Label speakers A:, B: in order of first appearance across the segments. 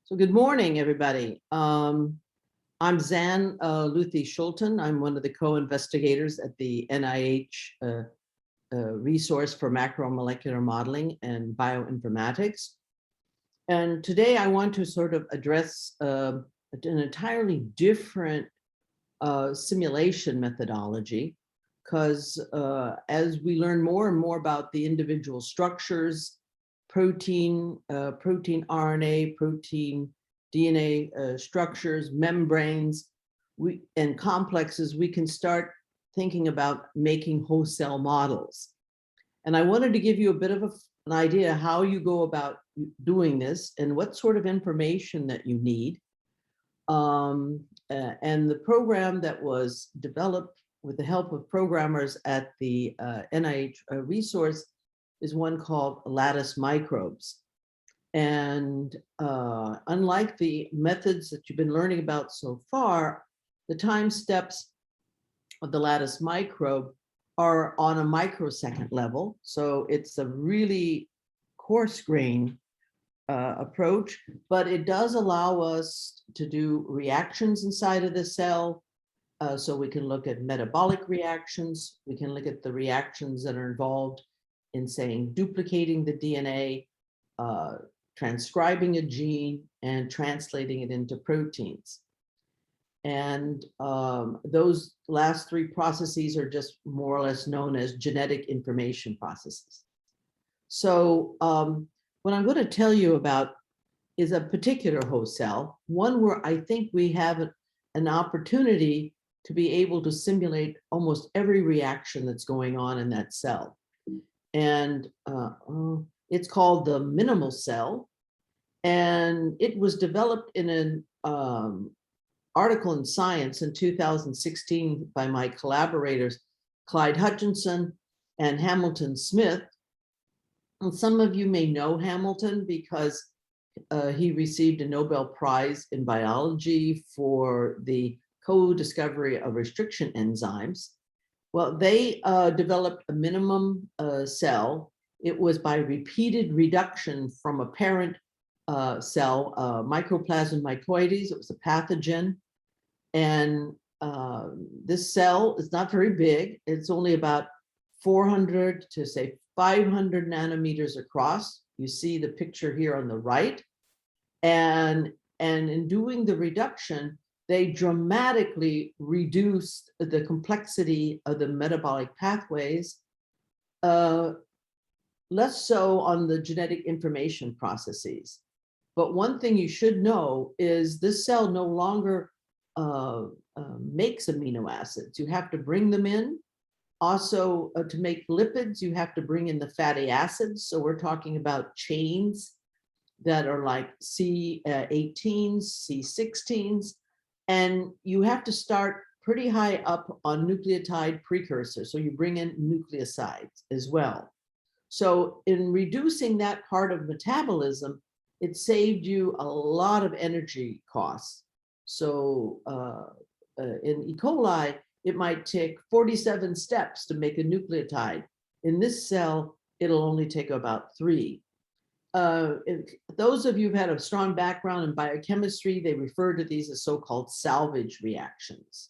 A: So good morning, everybody. I'm Zan Luthey Schulten. I'm one of the co-investigators at the NIH resource for macromolecular modeling and bioinformatics. And today I want to sort of address an entirely different simulation methodology, because as we learn more and more about the individual structures, protein, RNA, protein, DNA structures, membranes, and complexes, we can start thinking about making whole cell models. And I wanted to give you a bit of an idea how you go about doing this and what sort of information that you need. And the program that was developed with the help of programmers at the NIH resource is one called Lattice Microbes. And unlike the methods that you've been learning about so far, the time steps of the lattice microbe are on a microsecond level. So it's a really coarse grain approach, but it does allow us to do reactions inside of the cell. So we can look at metabolic reactions. We can look at the reactions that are involved in, saying, duplicating the DNA, transcribing a gene, and translating it into proteins. And those last three processes are just more or less known as genetic information processes. So what I'm going to tell you about is a particular host cell, one where I think we have an opportunity to be able to simulate almost every reaction that's going on in that cell. And it's called the minimal cell. And it was developed in an article in Science in 2016 by my collaborators, Clyde Hutchinson and Hamilton Smith. And some of you may know Hamilton because he received a Nobel Prize in biology for the co-discovery of restriction enzymes. Well, they developed a minimum cell. It was by repeated reduction from a parent cell, Mycoplasma mycoides. It was a pathogen. And this cell is not very big. It's only about 400 to say 500 nanometers across. You see the picture here on the right. And in doing the reduction, they dramatically reduced the complexity of the metabolic pathways, less so on the genetic information processes. But one thing you should know is this cell no longer makes amino acids. You have to bring them in. Also, to make lipids, you have to bring in the fatty acids. So we're talking about chains that are like C18s, C16s. And you have to start pretty high up on nucleotide precursors. So you bring in nucleosides as well. So in reducing that part of metabolism, it saved you a lot of energy costs. So in E. coli, it might take 47 steps to make a nucleotide. In this cell, it'll only take about 3. Those of you who've had a strong background in biochemistry, they refer to these as so-called salvage reactions.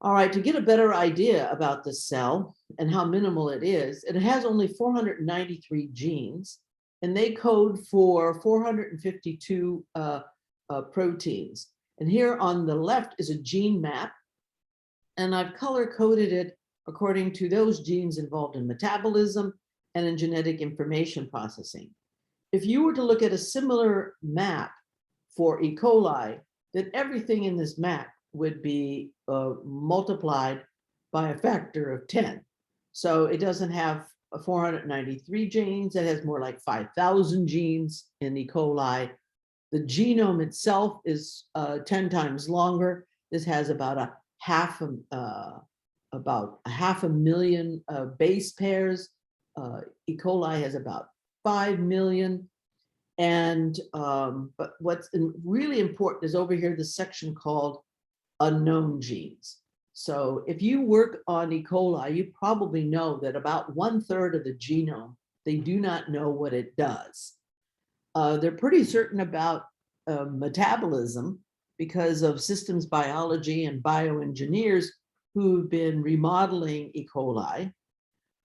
A: All right, to get a better idea about this cell and how minimal it has only 493 genes, and they code for 452 proteins. And here on the left is a gene map, and I've color-coded it according to those genes involved in metabolism and in genetic information processing. If you were to look at a similar map for E. coli, then everything in this map would be multiplied by a factor of 10. So it doesn't have 493 genes, it has more like 5,000 genes in E. coli. The genome itself is 10 times longer. This has about half a million base pairs. E. coli has about 5 million. And but what's really important is over here, this section called unknown genes. So if you work on E. coli, you probably know that about 1/3 of the genome, they do not know what it does. They're pretty certain about metabolism because of systems biology and bioengineers who've been remodeling E. coli.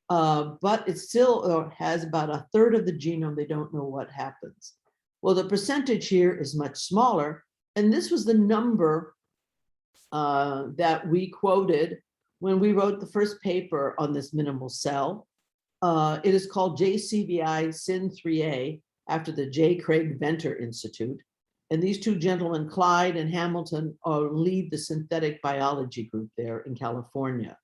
A: But it still has about a third of the genome. They don't know what happens. Well, the percentage here is much smaller. And this was the number that we quoted when we wrote the first paper on this minimal cell. It is called JCVI Syn3A after the J. Craig Venter Institute. And these two gentlemen, Clyde and Hamilton, lead the synthetic biology group there in California.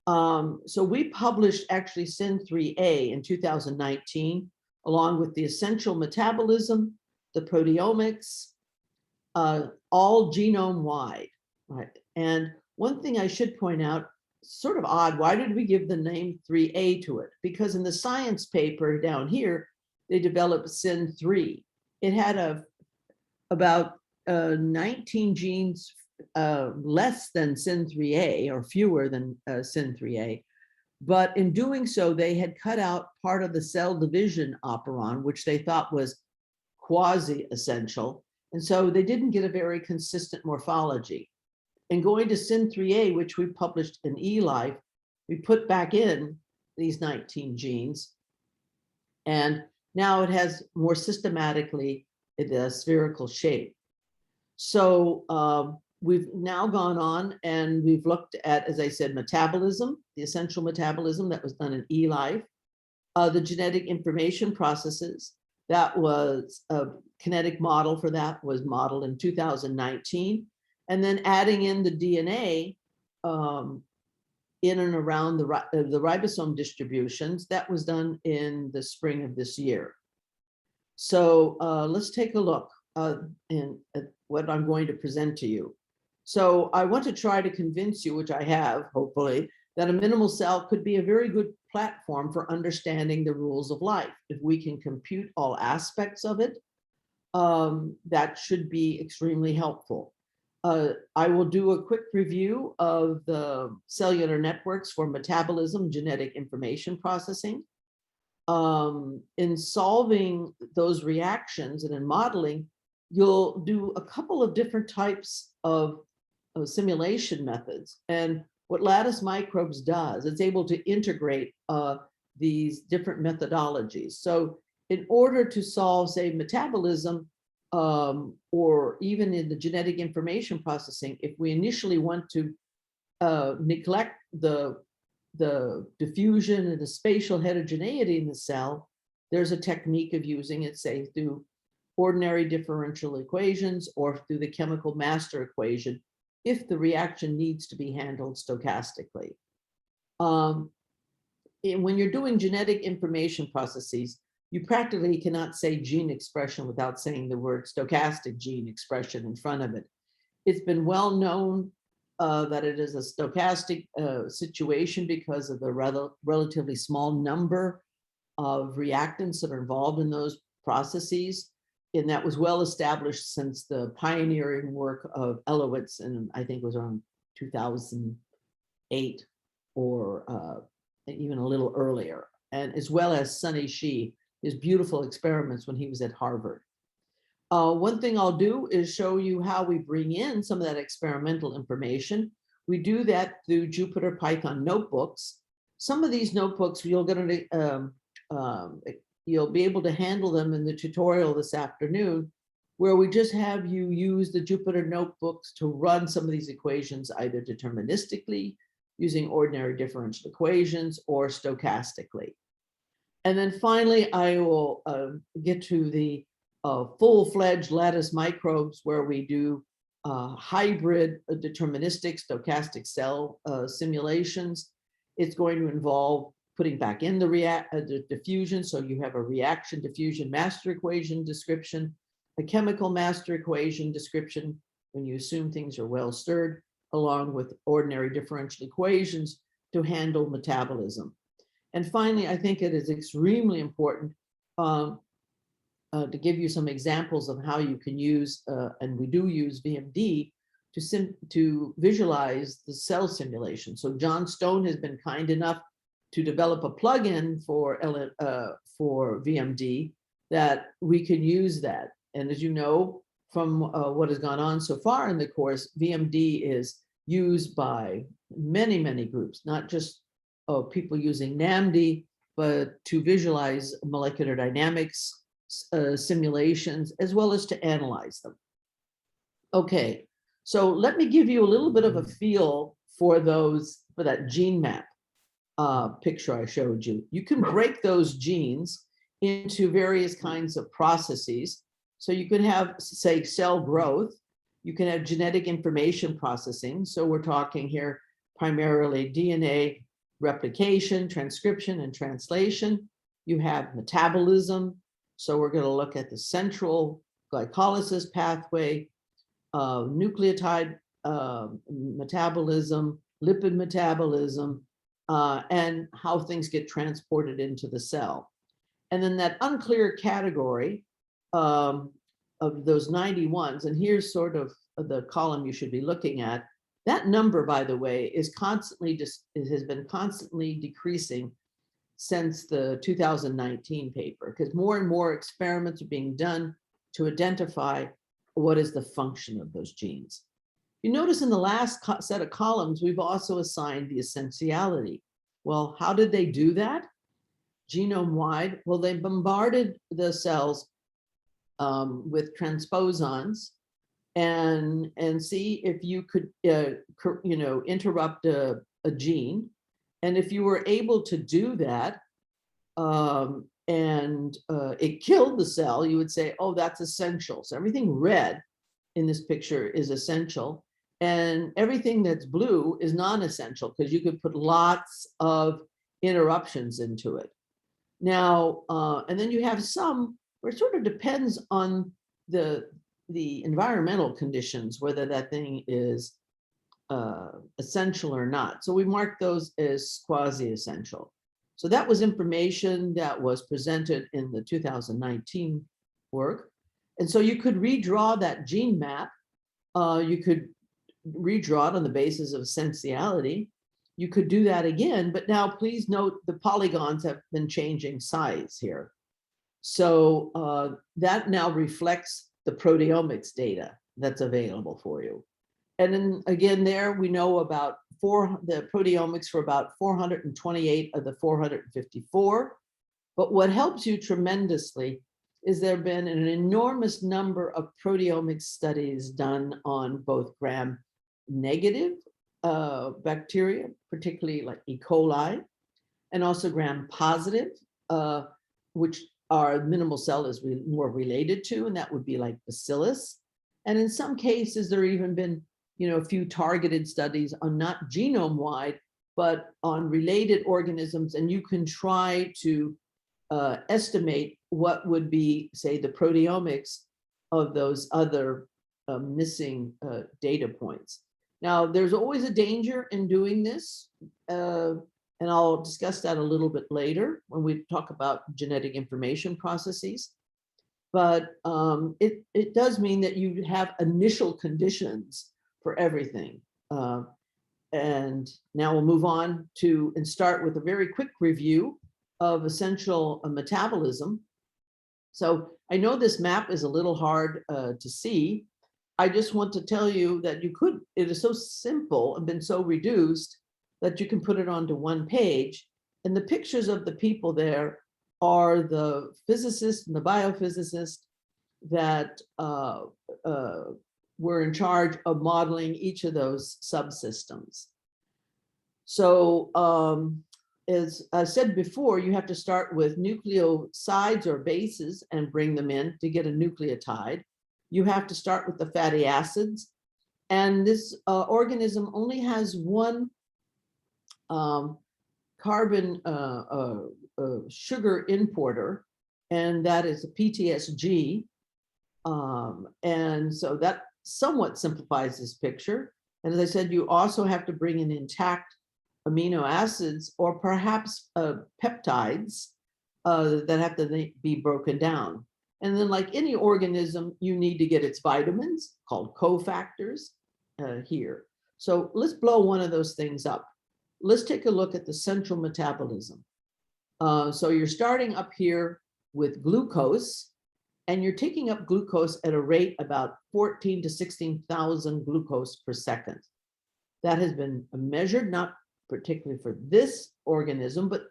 A: So we published actually Syn3A in 2019, along with the essential metabolism, the proteomics, all genome wide, right? And one thing I should point out, sort of odd, why did we give the name 3A to it? Because in the science paper down here, they developed Syn3. It had about 19 genes less than Syn3A or fewer than Syn3A. But in doing so, they had cut out part of the cell division operon, which they thought was quasi-essential. And so they didn't get a very consistent morphology. And going to Syn3A, which we published in eLife, we put back in these 19 genes. And now it has more systematically the spherical shape. So we've now gone on and we've looked at, as I said, metabolism, the essential metabolism that was done in eLife, the genetic information processes. That was a kinetic model for that was modeled in 2019. And then adding in the DNA in and around the ribosome distributions, that was done in the spring of this year. So let's take a look at what I'm going to present to you. So I want to try to convince you, which I have, hopefully, that a minimal cell could be a very good platform for understanding the rules of life. If we can compute all aspects of it, that should be extremely helpful. I will do a quick review of the cellular networks for metabolism, genetic information processing. In solving those reactions and in modeling, you'll do a couple of different types of simulation methods. And what Lattice Microbes does, it's able to integrate these different methodologies. So in order to solve, say, metabolism, or even in the genetic information processing, if we initially want to neglect the diffusion and the spatial heterogeneity in the cell, there's a technique of using it, say, through ordinary differential equations or through the chemical master equation, if the reaction needs to be handled stochastically. When you're doing genetic information processes, you practically cannot say gene expression without saying the word stochastic gene expression in front of it. It's been well known that it is a stochastic situation because of the relatively small number of reactants that are involved in those processes. And that was well established since the pioneering work of Elowitz, and I think it was around 2008 or even a little earlier, and as well as Sunny Shi, his beautiful experiments when he was at Harvard. One thing I'll do is show you how we bring in some of that experimental information. We do that through Jupyter Python notebooks. Some of these notebooks you'll be able to handle them in the tutorial this afternoon, where we just have you use the Jupyter notebooks to run some of these equations either deterministically, using ordinary differential equations, or stochastically. And then finally, I will get to the full-fledged Lattice Microbes, where we do hybrid deterministic stochastic cell simulations. It's going to involve putting back in the diffusion, so you have a reaction diffusion master equation description, a chemical master equation description when you assume things are well stirred, along with ordinary differential equations to handle metabolism. And finally, I think it is extremely important to give you some examples of how you can use, and we do use VMD to visualize the cell simulation. So John Stone has been kind enough to develop a plugin for VMD that we can use that. And as you know, from what has gone on so far in the course, VMD is used by many, many groups, not just people using NAMD, but to visualize molecular dynamics simulations, as well as to analyze them. Okay, so let me give you a little bit of a feel for that gene map picture I showed you. You can break those genes into various kinds of processes. So you could have, say, cell growth. You can have genetic information processing. So we're talking here primarily DNA replication, transcription, and translation. You have metabolism. So we're going to look at the central glycolysis pathway, nucleotide metabolism, lipid metabolism, and how things get transported into the cell. And then that unclear category of those 91s, and here's sort of the column you should be looking at. That number, by the way, has been constantly decreasing since the 2019 paper, because more and more experiments are being done to identify what is the function of those genes. You notice in the last set of columns, we've also assigned the essentiality. Well, how did they do that? Genome-wide, well, they bombarded the cells with transposons and see if you could, interrupt a gene. And if you were able to do that, and it killed the cell, you would say, oh, that's essential. So everything red in this picture is essential. And everything that's blue is non-essential, because you could put lots of interruptions into it. Now, and then you have some where it sort of depends on the environmental conditions, whether that thing is essential or not. So we mark those as quasi-essential. So that was information that was presented in the 2019 work. And so you could redraw that gene map. You could redraw it on the basis of essentiality. You could do that again, but now please note the polygons have been changing size here. So that now reflects the proteomics data that's available for you. And then again, there we know about the proteomics for about 428 of the 454. But what helps you tremendously is there have been an enormous number of proteomics studies done on both gram-negative bacteria, particularly like E. coli, and also gram-positive, which our minimal cell is more related to, and that would be like bacillus. And in some cases, there have even been a few targeted studies on not genome-wide, but on related organisms, and you can try to estimate what would be, say, the proteomics of those other missing data points. Now, there's always a danger in doing this, and I'll discuss that a little bit later when we talk about genetic information processes. But it does mean that you have initial conditions for everything. And now we'll move on to and start with a very quick review of essential metabolism. So I know this map is a little hard to see. I just want to tell you that it is so simple and been so reduced that you can put it onto one page. And the pictures of the people there are the physicists and the biophysicists that were in charge of modeling each of those subsystems. So as I said before, you have to start with nucleosides or bases and bring them in to get a nucleotide. You have to start with the fatty acids. And this organism only has one carbon sugar importer, and that is a PTSG. And so that somewhat simplifies this picture. And as I said, you also have to bring in intact amino acids or perhaps peptides that have to be broken down. And then like any organism, you need to get its vitamins called cofactors here. So let's blow one of those things up. Let's take a look at the central metabolism. So you're starting up here with glucose, and you're taking up glucose at a rate about 14 to 16,000 glucose per second. That has been measured, not particularly for this organism, but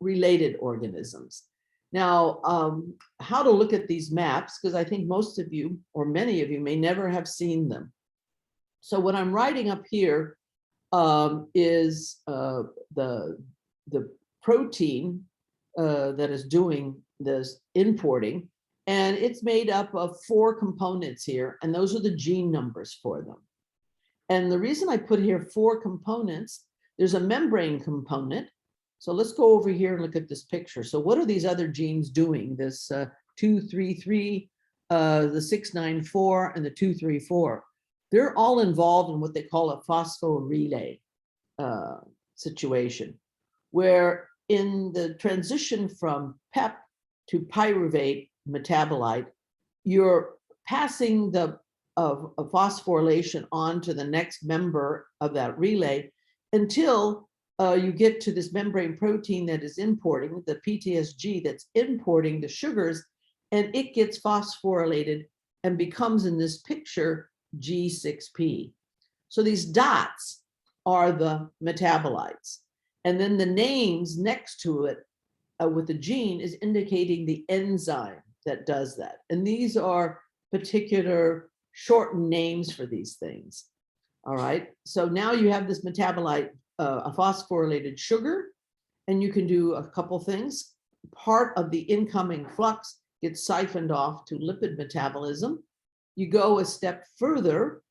A: related organisms. Now, how to look at these maps, because I think most of you, or many of you, may never have seen them. So what I'm writing up here is the protein that is doing this importing, and it's made up of 4 components here, and those are the gene numbers for them. And the reason I put here 4 components, there's a membrane component. So let's go over here and look at this picture. So what are these other genes doing? This 233, the 694, and the 234. They're all involved in what they call a phosphorelay situation, where in the transition from PEP to pyruvate metabolite, you're passing the phosphorylation on to the next member of that relay until you get to this membrane protein that is importing, the PTSG that's importing the sugars, and it gets phosphorylated and becomes, in this picture, G6P. So these dots are the metabolites. And then the names next to it with the gene is indicating the enzyme that does that. And these are particular shortened names for these things. All right, so now you have this metabolite, a phosphorylated sugar, and you can do a couple things. Part of the incoming flux gets siphoned off to lipid metabolism. You go a step further,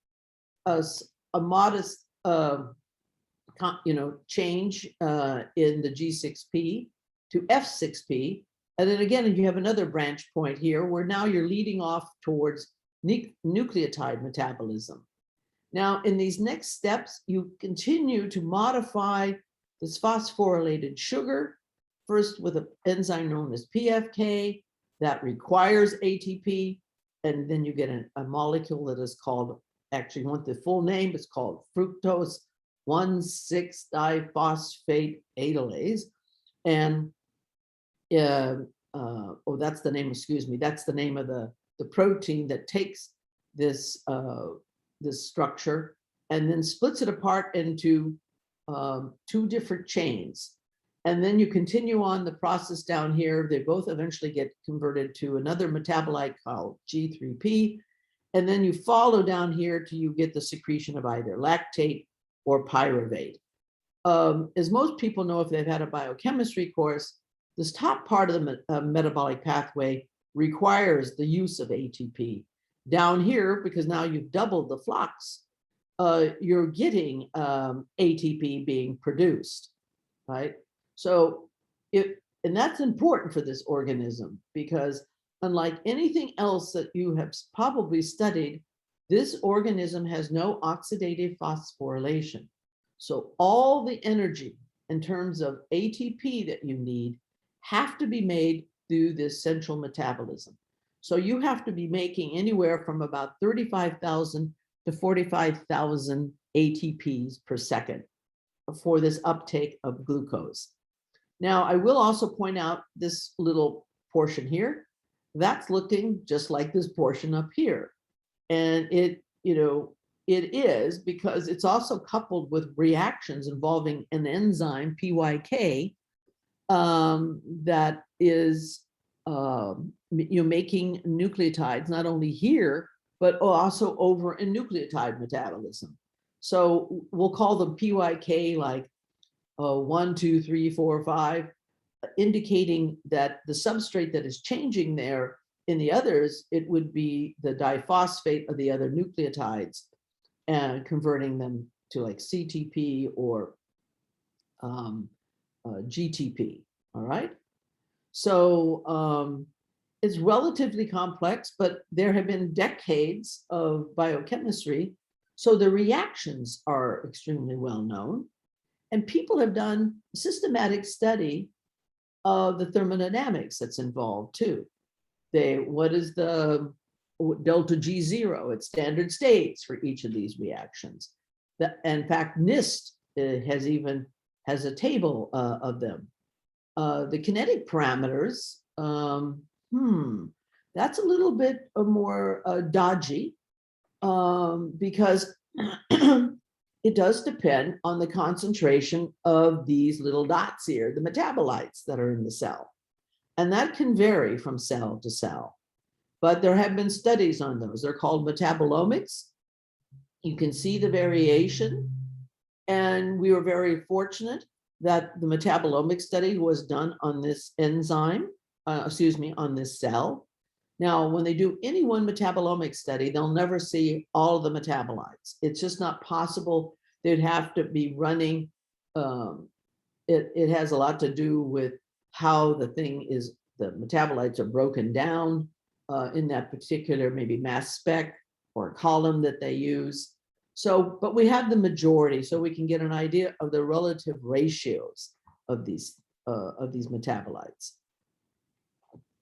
A: a modest change in the G6P to F6P. And then again, you have another branch point here where now you're leading off towards nucleotide metabolism. Now, in these next steps, you continue to modify this phosphorylated sugar, first with an enzyme known as PFK that requires ATP, and then you get a molecule that is called, actually want the full name, it's called fructose 1,6-diphosphate adylase. And that's the name, excuse me, that's the name of the protein that takes this this structure and then splits it apart into 2 different chains. And then you continue on the process down here. They both eventually get converted to another metabolite called G3P. And then you follow down here till you get the secretion of either lactate or pyruvate. As most people know, if they've had a biochemistry course, this top part of the metabolic pathway requires the use of ATP. Down here, because now you've doubled the flux, you're getting ATP being produced, right? So and that's important for this organism, because unlike anything else that you have probably studied, this organism has no oxidative phosphorylation. So all the energy in terms of ATP that you need have to be made through this central metabolism. So you have to be making anywhere from about 35,000 to 45,000 ATPs per second for this uptake of glucose. Now, I will also point out this little portion here. That's looking just like this portion up here. And it is because it's also coupled with reactions involving an enzyme, PYK, that is making nucleotides not only here, but also over in nucleotide metabolism. So we'll call them PYK like 1, 2, 3, 4, 5, indicating that the substrate that is changing there in the others, it would be the diphosphate of the other nucleotides and converting them to like CTP or GTP, all right? So it's relatively complex, but there have been decades of biochemistry. So the reactions are extremely well known. And people have done systematic study of the thermodynamics that's involved too. What is the delta G0 at standard states for each of these reactions? In fact, NIST has a table of them. The kinetic parameters That's a little bit more dodgy because it does depend on the concentration of these little dots here, the metabolites that are in the cell. And that can vary from cell to cell. But there have been studies on those. They're called metabolomics. You can see the variation. And we were very fortunate that the metabolomic study was done on this enzyme, on this cell. Now, when they do any one metabolomic study, they'll never see all of the metabolites. It's just not possible. They'd have to be running. It has a lot to do with how the metabolites are broken down in that particular maybe mass spec or column that they use. So, but we have the majority, so we can get an idea of the relative ratios of these metabolites.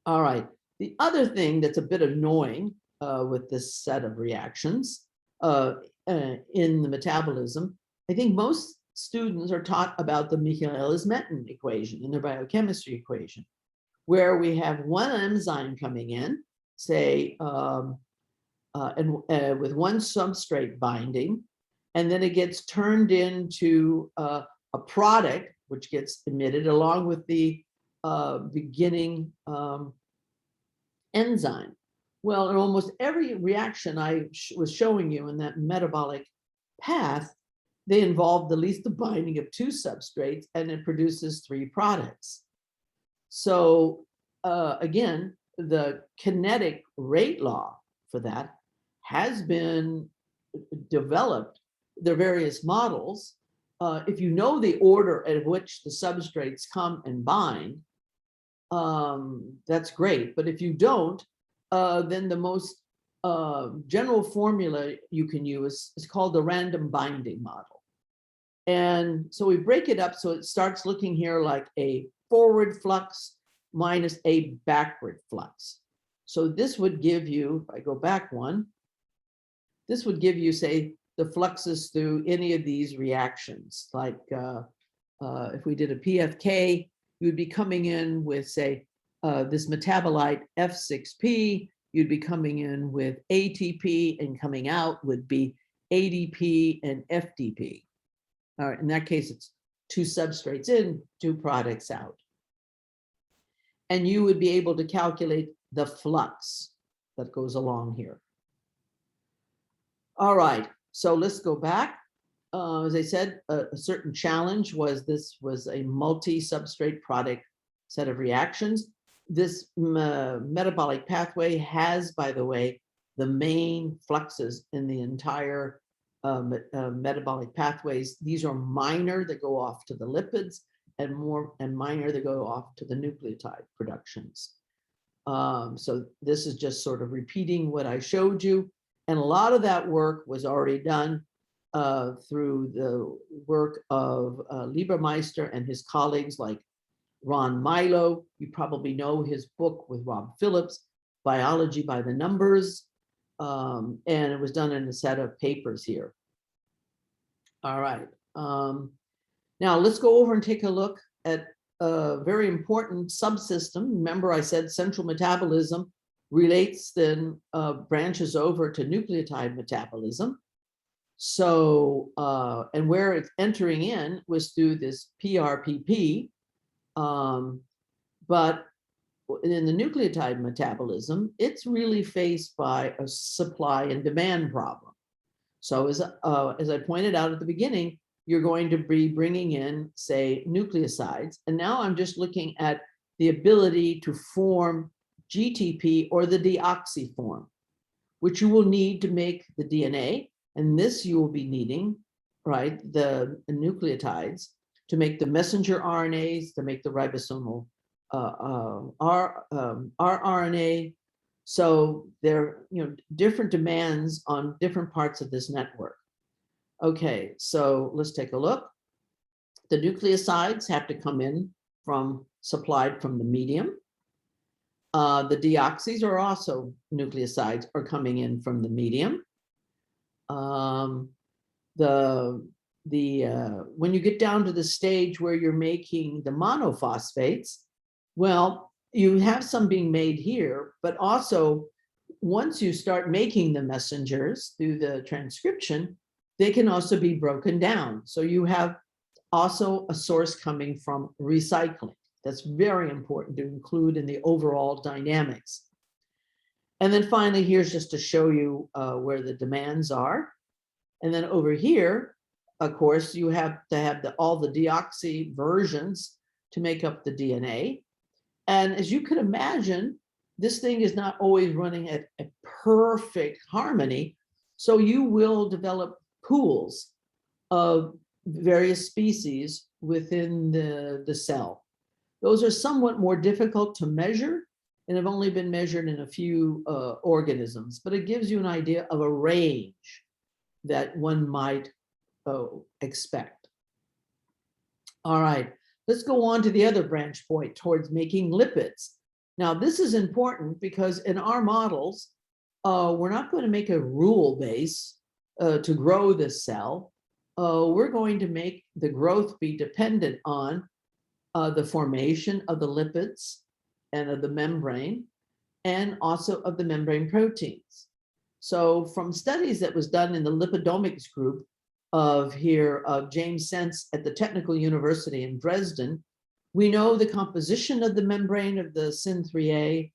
A: All right. The other thing that's a bit annoying with this set of reactions in the metabolism, I think most students are taught about the Michaelis-Menten equation in their biochemistry equation, where we have one enzyme coming in, say, with one substrate binding, and then it gets turned into a product which gets emitted along with the beginning enzyme. Well, in almost every reaction I was showing you in that metabolic path, they involve at least the binding of two substrates, and it produces three products. So again, the kinetic rate law for that has been developed. There are various models. If you know the order at which the substrates come and bind, that's great. But if you don't, then the most general formula you can use is called the random binding model. And so we break it up so it starts looking here like a forward flux minus a backward flux. So this would give you, if I go back one, this would give you, say, the fluxes through any of these reactions. Like if we did a PFK, you would be coming in with, say, this metabolite F6P, you'd be coming in with ATP, and coming out would be ADP and FDP. All right, in that case, it's two substrates in, two products out. And you would be able to calculate the flux that goes along here. All right, so let's go back. As I said, a certain challenge was this was a multi-substrate product set of reactions. This metabolic pathway has, by the way, the main fluxes in the entire metabolic pathways. These are minor that go off to the lipids, and minor that go off to the nucleotide productions. So this is just sort of repeating what I showed you. And a lot of that work was already done through the work of Liebermeister and his colleagues like Ron Milo. You probably know his book with Rob Phillips, Biology by the Numbers. And it was done in a set of papers here. All right. Now let's go over and take a look at a very important subsystem. Remember, I said central metabolism relates, then branches over to nucleotide metabolism. So, and where it's entering in was through this PRPP. But in the nucleotide metabolism, it's really faced by a supply and demand problem. So as I pointed out at the beginning, you're going to be bringing in, say, nucleosides. And now I'm just looking at the ability to form GTP or the deoxy form, which you will need to make the DNA. And this you will be needing, right, the nucleotides to make the messenger RNAs, to make the ribosomal rRNA. So there are different demands on different parts of this network. Okay, so let's take a look. The nucleosides have to come in supplied from the medium. The deoxys are also nucleosides are coming in from the medium. When you get down to the stage where you're making the monophosphates, well, you have some being made here, but also once you start making the messengers through the transcription, they can also be broken down. So you have also a source coming from recycling. That's very important to include in the overall dynamics. And then finally, here's just to show you where the demands are. And then over here, of course, you have to have all the deoxy versions to make up the DNA. And as you can imagine, this thing is not always running at a perfect harmony. So you will develop pools of various species within the cell. Those are somewhat more difficult to measure and have only been measured in a few organisms, but it gives you an idea of a range that one might expect. All right, let's go on to the other branch point towards making lipids. Now, this is important because in our models, we're not going to make a rule base to grow this cell. We're going to make the growth be dependent on the formation of the lipids and of the membrane, and also of the membrane proteins. So from studies that was done in the lipidomics group of James Sense at the Technical University in Dresden, we know the composition of the membrane of the Syn3A,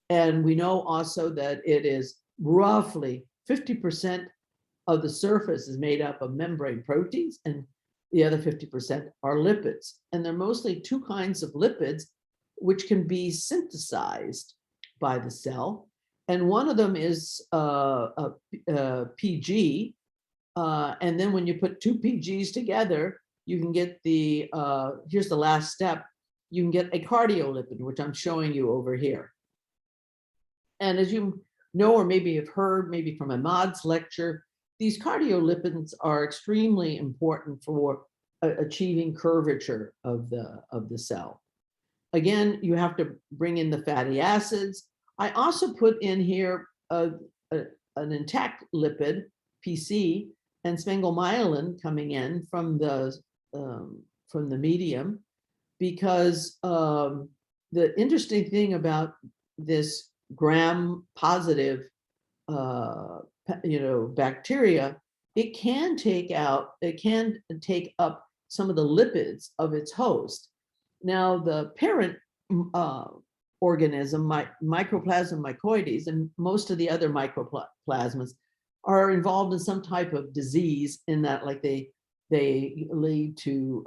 A: and we know also that it is roughly 50% of the surface is made up of membrane proteins, and the other 50% are lipids. And they're mostly two kinds of lipids which can be synthesized by the cell. And one of them is PG. And then when you put two PGs together, you can get here's the last step, you can get a cardiolipid, which I'm showing you over here. And as you know, or maybe have heard, maybe from Ahmad's lecture, these cardiolipids are extremely important for achieving curvature of the cell. Again, you have to bring in the fatty acids. I also put in here an intact lipid, PC, and sphingomyelin coming in from the medium, because the interesting thing about this gram-positive, bacteria, it can take up some of the lipids of its host. Now, the parent organism, Mycoplasma mycoides, and most of the other mycoplasmas are involved in some type of disease in that, like they lead to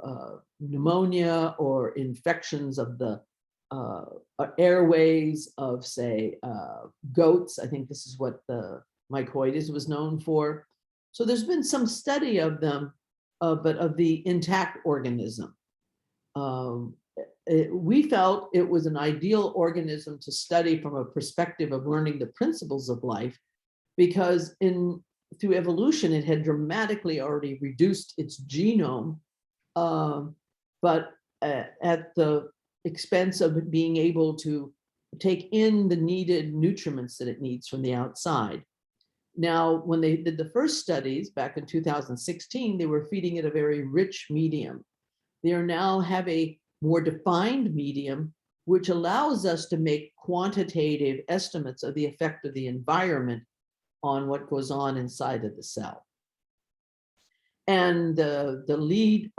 A: pneumonia or infections of the airways of, say, goats. I think this is what the mycoides was known for. So there's been some study of them, but of the intact organism. We felt it was an ideal organism to study from a perspective of learning the principles of life, because through evolution, it had dramatically already reduced its genome, but at the expense of being able to take in the needed nutriments that it needs from the outside. Now, when they did the first studies back in 2016, they were feeding it a very rich medium. They now have a more defined medium, which allows us to make quantitative estimates of the effect of the environment on what goes on inside of the cell. And the lead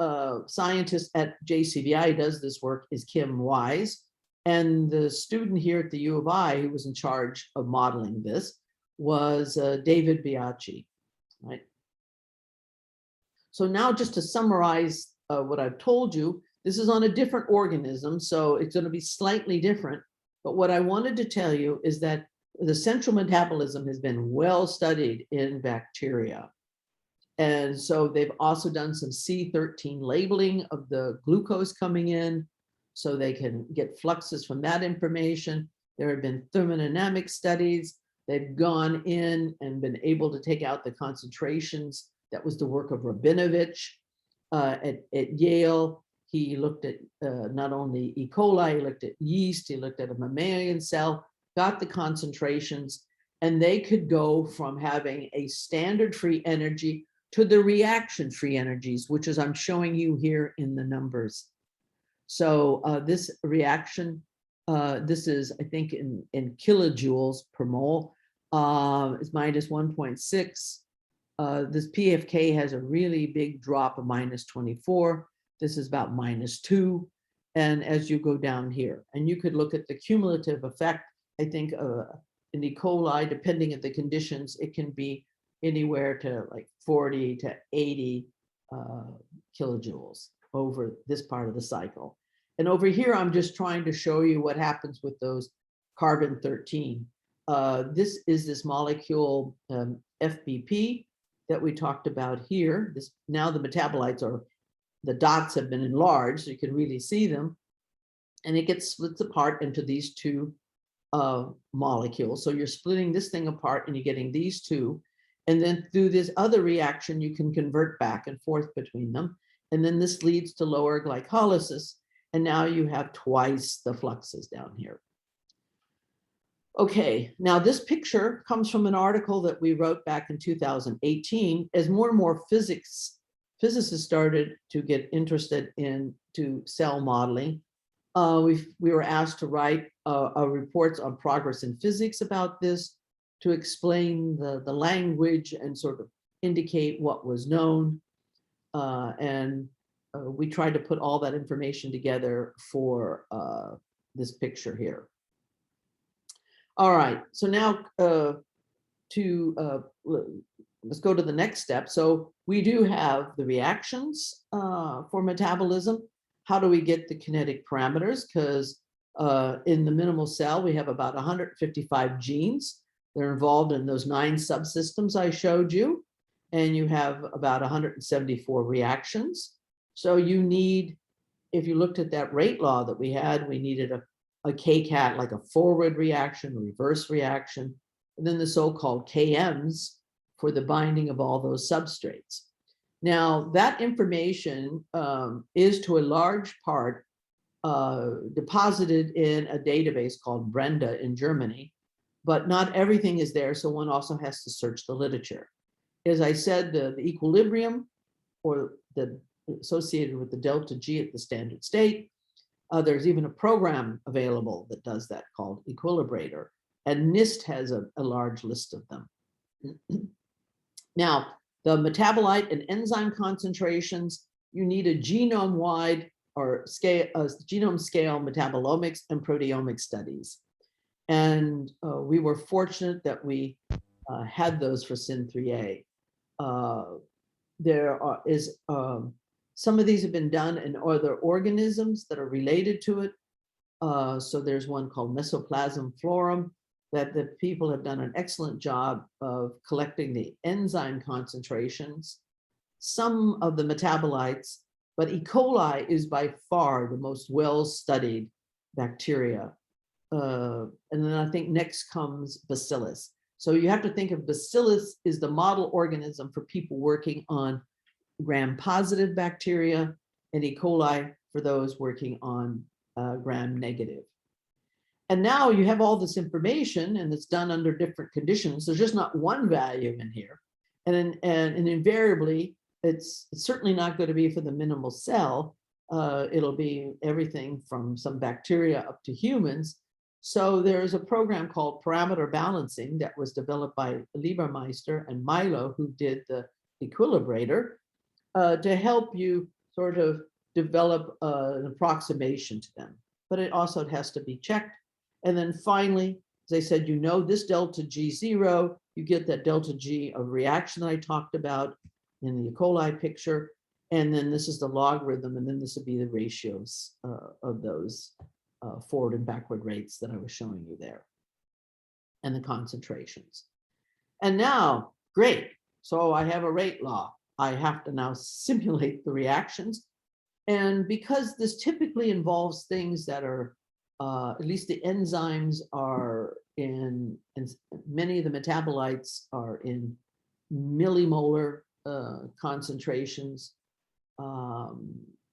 A: scientist at JCVI who does this work is Kim Wise. And the student here at the U of I who was in charge of modeling this was David Biaggi, right? So now, just to summarize what I've told you, this is on a different organism, so it's going to be slightly different. But what I wanted to tell you is that the central metabolism has been well studied in bacteria. And so they've also done some C13 labeling of the glucose coming in, so they can get fluxes from that information. There have been thermodynamic studies. They've gone in and been able to take out the concentrations. That was the work of Rabinovich at Yale. He looked at not only E. coli, he looked at yeast, he looked at a mammalian cell, got the concentrations, and they could go from having a standard free energy to the reaction free energies, which is I'm showing you here in the numbers. So this reaction This is, I think, in kilojoules per mole. It's minus 1.6. This PFK has a really big drop of minus 24. This is about minus 2. And as you go down here, and you could look at the cumulative effect, I think in E. coli, depending on the conditions, it can be anywhere to like 40 to 80 kilojoules over this part of the cycle. And over here, I'm just trying to show you what happens with those carbon-13. This is this molecule FBP that we talked about here. Now the metabolites are, the dots have been enlarged, so you can really see them. And it gets splits apart into these two molecules. So you're splitting this thing apart and you're getting these two. And then through this other reaction, you can convert back and forth between them. And then this leads to lower glycolysis. And now you have twice the fluxes down here. Okay, now this picture comes from an article that we wrote back in 2018. As more and more physicists started to get interested into cell modeling, we were asked to write reports on progress in physics about this, to explain the language and sort of indicate what was known. We tried to put all that information together for this picture here. All right, so now let's go to the next step. So we do have the reactions for metabolism. How do we get the kinetic parameters? Because in the minimal cell, we have about 155 genes. They're involved in those 9 subsystems I showed you. And you have about 174 reactions. So you need, if you looked at that rate law that we had, we needed a KCAT, like a forward reaction, a reverse reaction, and then the so-called KMs for the binding of all those substrates. Now, that information is to a large part deposited in a database called Brenda in Germany, but not everything is there, so one also has to search the literature. As I said, the equilibrium, or the associated with the delta G at the standard state, there's even a program available that does that called Equilibrator, and NIST has a large list of them. Now, the metabolite and enzyme concentrations, you need a genome-wide or genome scale metabolomics and proteomics studies. And we were fortunate that we had those for SYN3A. Some of these have been done in other organisms that are related to it. So there's one called Mesoplasm florum that the people have done an excellent job of collecting the enzyme concentrations, some of the metabolites, but E. coli is by far the most well-studied bacteria. And then I think next comes Bacillus. So you have to think of Bacillus is the model organism for people working on gram-positive bacteria, and E. coli for those working on gram-negative. And now you have all this information, and it's done under different conditions. There's just not one value in here. And invariably, it's certainly not going to be for the minimal cell. It'll be everything from some bacteria up to humans. So there's a program called parameter balancing that was developed by Liebermeister and Milo, who did the Equilibrator, to help you sort of develop an approximation to them. But it also has to be checked. And then finally, as I said, you know this delta G0, you get that delta G of reaction that I talked about in the E. coli picture. And then this is the logarithm, and then this would be the ratios of those forward and backward rates that I was showing you there, and the concentrations. And now, great. So I have a rate law. I have to now simulate the reactions. And because this typically involves things that are, at least the enzymes are in many of the metabolites are in millimolar concentrations.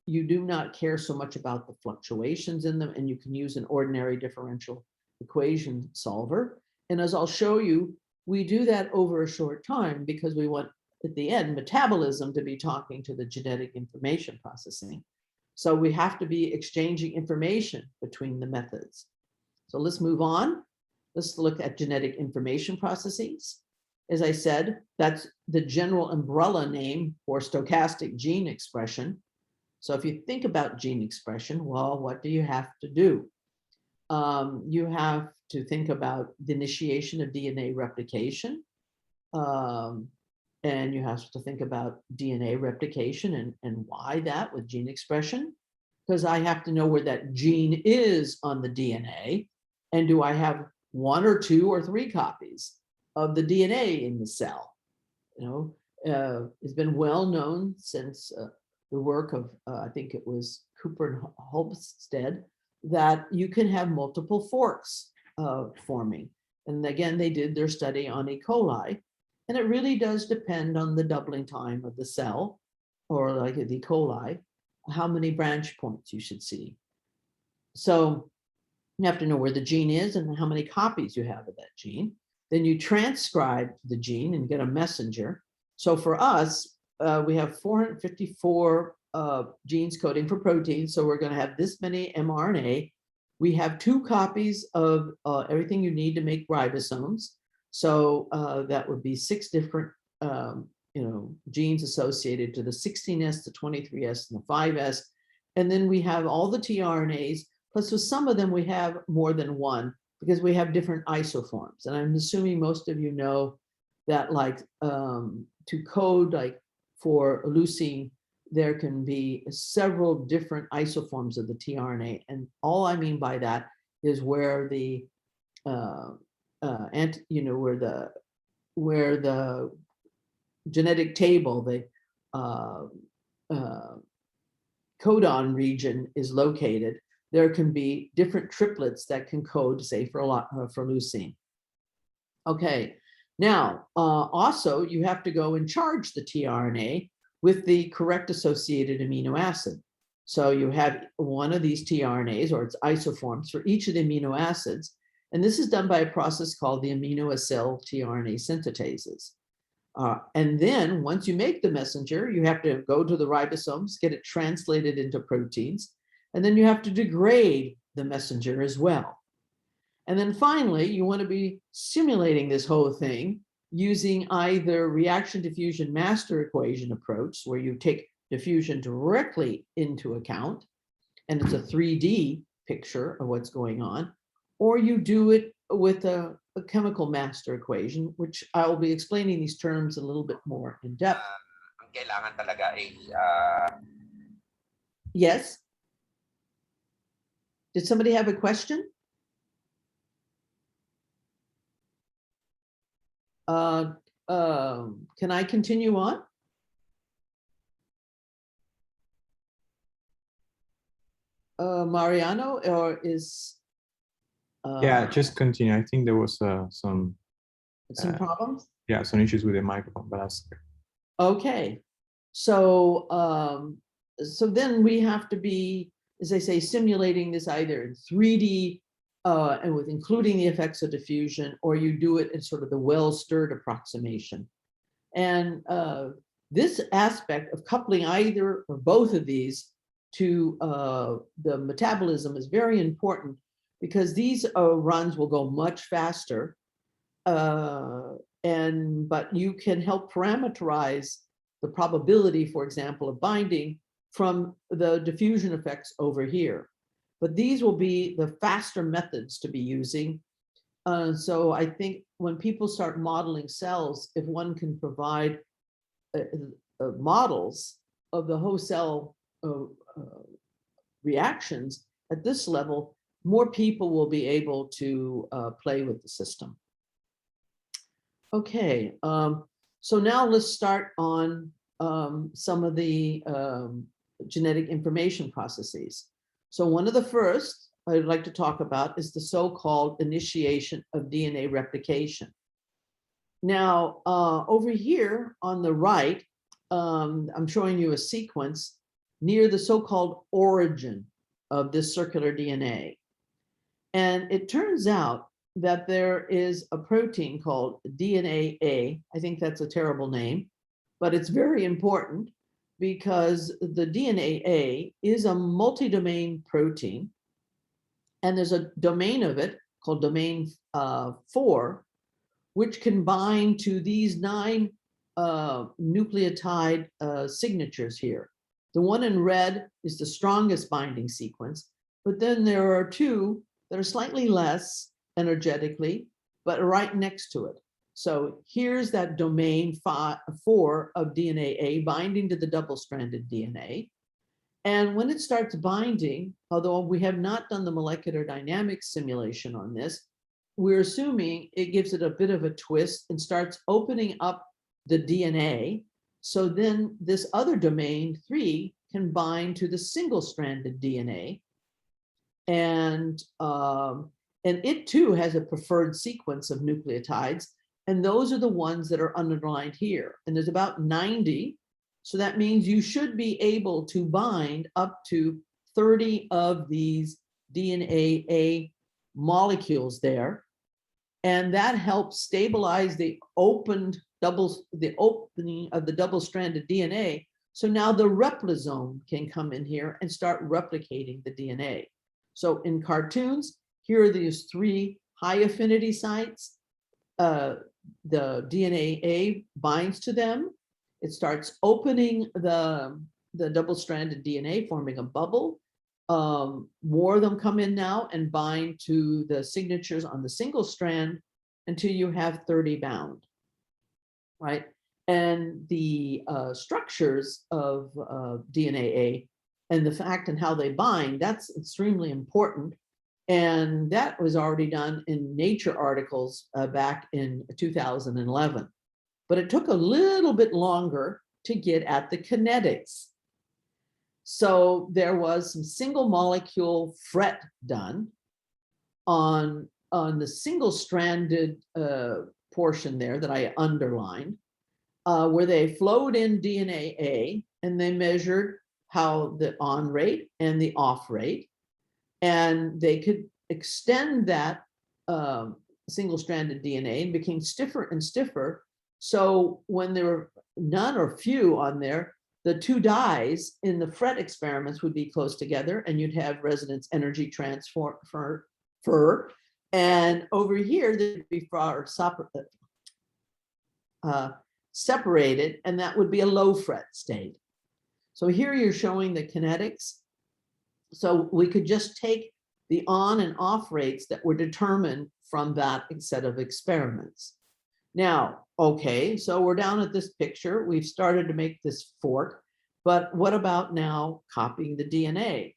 A: You do not care so much about the fluctuations in them, and you can use an ordinary differential equation solver. And as I'll show you, we do that over a short time because we want, at the end, metabolism to be talking to the genetic information processing. So we have to be exchanging information between the methods. So let's move on. Let's look at genetic information processes. As I said, that's the general umbrella name for stochastic gene expression. So if you think about gene expression, well, what do you have to do? You have to think about the initiation of DNA replication. And you have to think about DNA replication and why that with gene expression, because I have to know where that gene is on the DNA. And do I have 1 or 2 or 3 copies of the DNA in the cell? You know, it's been well known since the work of, I think it was Cooper and Holmstead, that you can have multiple forks forming. And again, they did their study on E. coli. And it really does depend on the doubling time of the cell, or like the E. coli, how many branch points you should see. So you have to know where the gene is and how many copies you have of that gene. Then you transcribe the gene and get a messenger. So for us, we have 454 genes coding for proteins. So we're going to have this many mRNA. We have 2 copies of everything you need to make ribosomes. So that would be 6 different genes associated to the 16S, the 23S, and the 5S. And then we have all the tRNAs, plus with some of them we have more than one because we have different isoforms. And I'm assuming most of you know that, like, to code like for leucine, there can be several different isoforms of the tRNA. And all I mean by that is where the where the genetic table, the codon region is located, there can be different triplets that can code, say, for leucine. Okay, now also you have to go and charge the tRNA with the correct associated amino acid. So you have one of these tRNAs or its isoforms for each of the amino acids. And this is done by a process called the aminoacyl tRNA synthetases. And then once you make the messenger, you have to go to the ribosomes, get it translated into proteins, and then you have to degrade the messenger as well. And then finally, you want to be simulating this whole thing using either reaction diffusion master equation approach, where you take diffusion directly into account, and it's a 3D picture of what's going on, or you do it with a chemical master equation, which I'll be explaining these terms a little bit more in depth. Yes? Did somebody have a question? Can I continue on? Mariano, or is...
B: yeah, just continue. I think there was some
A: problems?
B: Yeah, some issues with the microphone, but that's
A: okay. So so then we have to be, as I say, simulating this either in 3D and with including the effects of diffusion, or you do it in sort of the well-stirred approximation. And this aspect of coupling either or both of these to the metabolism is very important, because these runs will go much faster, but you can help parameterize the probability, for example, of binding from the diffusion effects over here. But these will be the faster methods to be using. So I think when people start modeling cells, if one can provide models of the whole cell reactions at this level, more people will be able to play with the system. Okay, so now let's start on some of the genetic information processes. So one of the first I'd like to talk about is the so-called initiation of DNA replication. Now, over here on the right, I'm showing you a sequence near the so-called origin of this circular DNA. And it turns out that there is a protein called DNA-A. I think that's a terrible name, but it's very important because the DNA-A is a multi-domain protein, and there's a domain of it called domain 4, which can bind to these 9 nucleotide signatures here. The one in red is the strongest binding sequence, but then there are 2 that are slightly less energetically, but right next to it. So here's that domain 4 of DNA A binding to the double-stranded DNA. And when it starts binding, although we have not done the molecular dynamics simulation on this, we're assuming it gives it a bit of a twist and starts opening up the DNA. So then this other domain 3 can bind to the single-stranded DNA. And it too has a preferred sequence of nucleotides. And those are the ones that are underlined here. And there's about 90. So that means you should be able to bind up to 30 of these DNA A molecules there. And that helps stabilize the opening of the double-stranded DNA. So now the repliposome can come in here and start replicating the DNA. So in cartoons, here are these 3 high affinity sites. The DNA A binds to them. It starts opening the double-stranded DNA, forming a bubble. More of them come in now and bind to the signatures on the single strand until you have 30 bound, right? And the structures of DNA A and the fact and how they bind, that's extremely important. And that was already done in Nature articles back in 2011. But it took a little bit longer to get at the kinetics. So there was some single molecule FRET done on the single-stranded portion there that I underlined, where they flowed in DNA A and they measured how the on rate and the off rate. And they could extend that single-stranded DNA and became stiffer and stiffer. So when there were none or few on there, the 2 dyes in the FRET experiments would be close together and you'd have resonance energy transfer. And over here, they'd be separated, and that would be a low FRET state. So here you're showing the kinetics. So we could just take the on and off rates that were determined from that set of experiments. Now, okay, so we're down at this picture. We've started to make this fork, but what about now copying the DNA?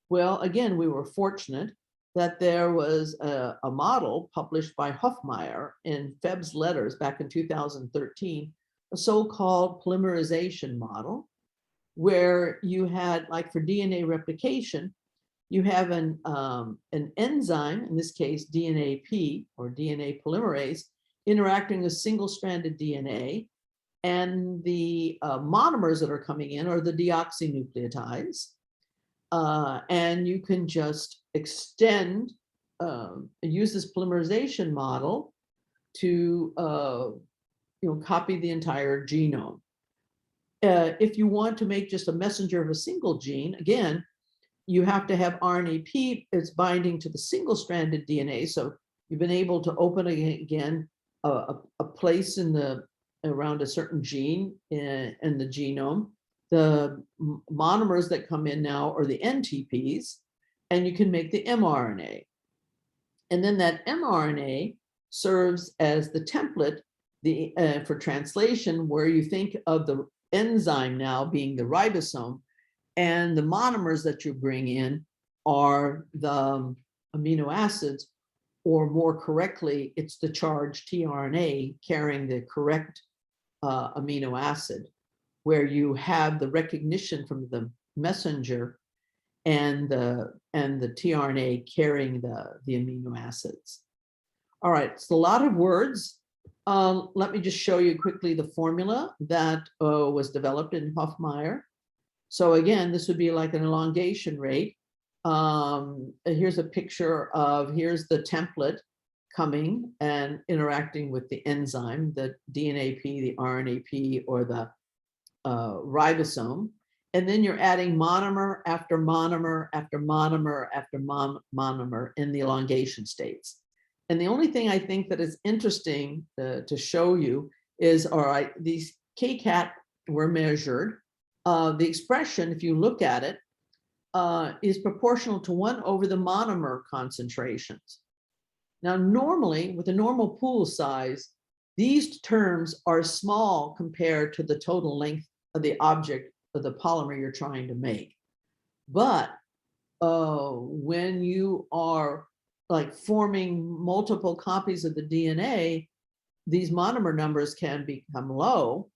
A: Well, again, we were fortunate that there was a model published by Hofmeier in Feb's Letters back in 2013, a so-called polymerization model, where you had, like for DNA replication, you have an enzyme, in this case DNAP or DNA polymerase, interacting with single-stranded DNA, and the monomers that are coming in are the deoxynucleotides, and you can just extend, use this polymerization model to copy the entire genome. If you want to make just a messenger of a single gene, again, you have to have RNAP, it's binding to the single-stranded DNA. So you've been able to open again a place around a certain gene in the genome. The monomers that come in now are the NTPs, and you can make the mRNA. And then that mRNA serves as the template for translation, where you think of the enzyme now being the ribosome, and the monomers that you bring in are the amino acids, or more correctly, it's the charged tRNA carrying the correct amino acid, where you have the recognition from the messenger and the tRNA carrying the amino acids. All right, it's a lot of words. Let me just show you quickly the formula that was developed in Hofmeier. So again, this would be like an elongation rate. Here's a picture of, here's the template coming and interacting with the enzyme, the DNAP, the RNAP, or the ribosome. And then you're adding monomer after monomer after monomer after monomer in the elongation states. And the only thing I think that is interesting to show you is, all right, these KCAT were measured. The expression, if you look at it, is proportional to 1 over the monomer concentrations. Now, normally, with a normal pool size, these terms are small compared to the total length of the object of the polymer you're trying to make. But when you are like forming multiple copies of the DNA, these monomer numbers can become low,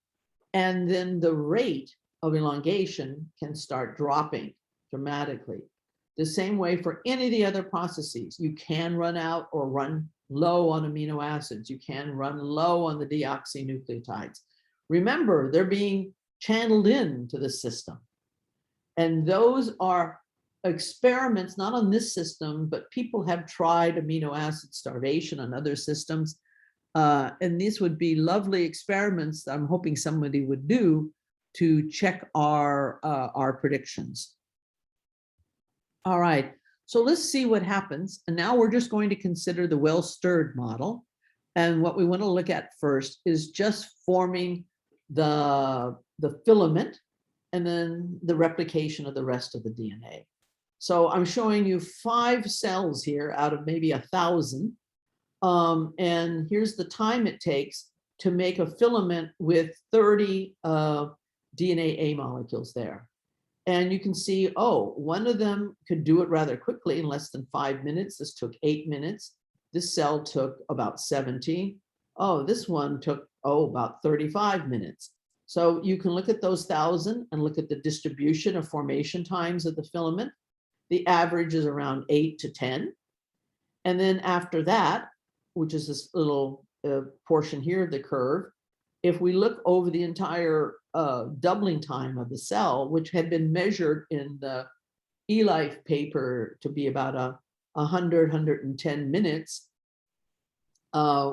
A: and then the rate of elongation can start dropping dramatically. The same way for any of the other processes, you can run out or run low on amino acids. You can run low on the deoxynucleotides. Remember, they're being channeled into the system. And those are experiments, not on this system, but people have tried amino acid starvation on other systems. And these would be lovely experiments that I'm hoping somebody would do to check our predictions. All right, so let's see what happens. And now we're just going to consider the Wellstirred model. And what we want to look at first is just forming the filament and then the replication of the rest of the DNA. So I'm showing you 5 cells here out of maybe 1,000. And here's the time it takes to make a filament with 30 DNA A molecules there. And you can see, oh, one of them could do it rather quickly in less than 5 minutes. This took 8 minutes. This cell took about 17. Oh, this one took, about 35 minutes. So you can look at those 1,000 and look at the distribution of formation times of the filament. The average is around 8 to 10. And then after that, which is this little portion here of the curve, if we look over the entire doubling time of the cell, which had been measured in the eLife paper to be about 110 minutes,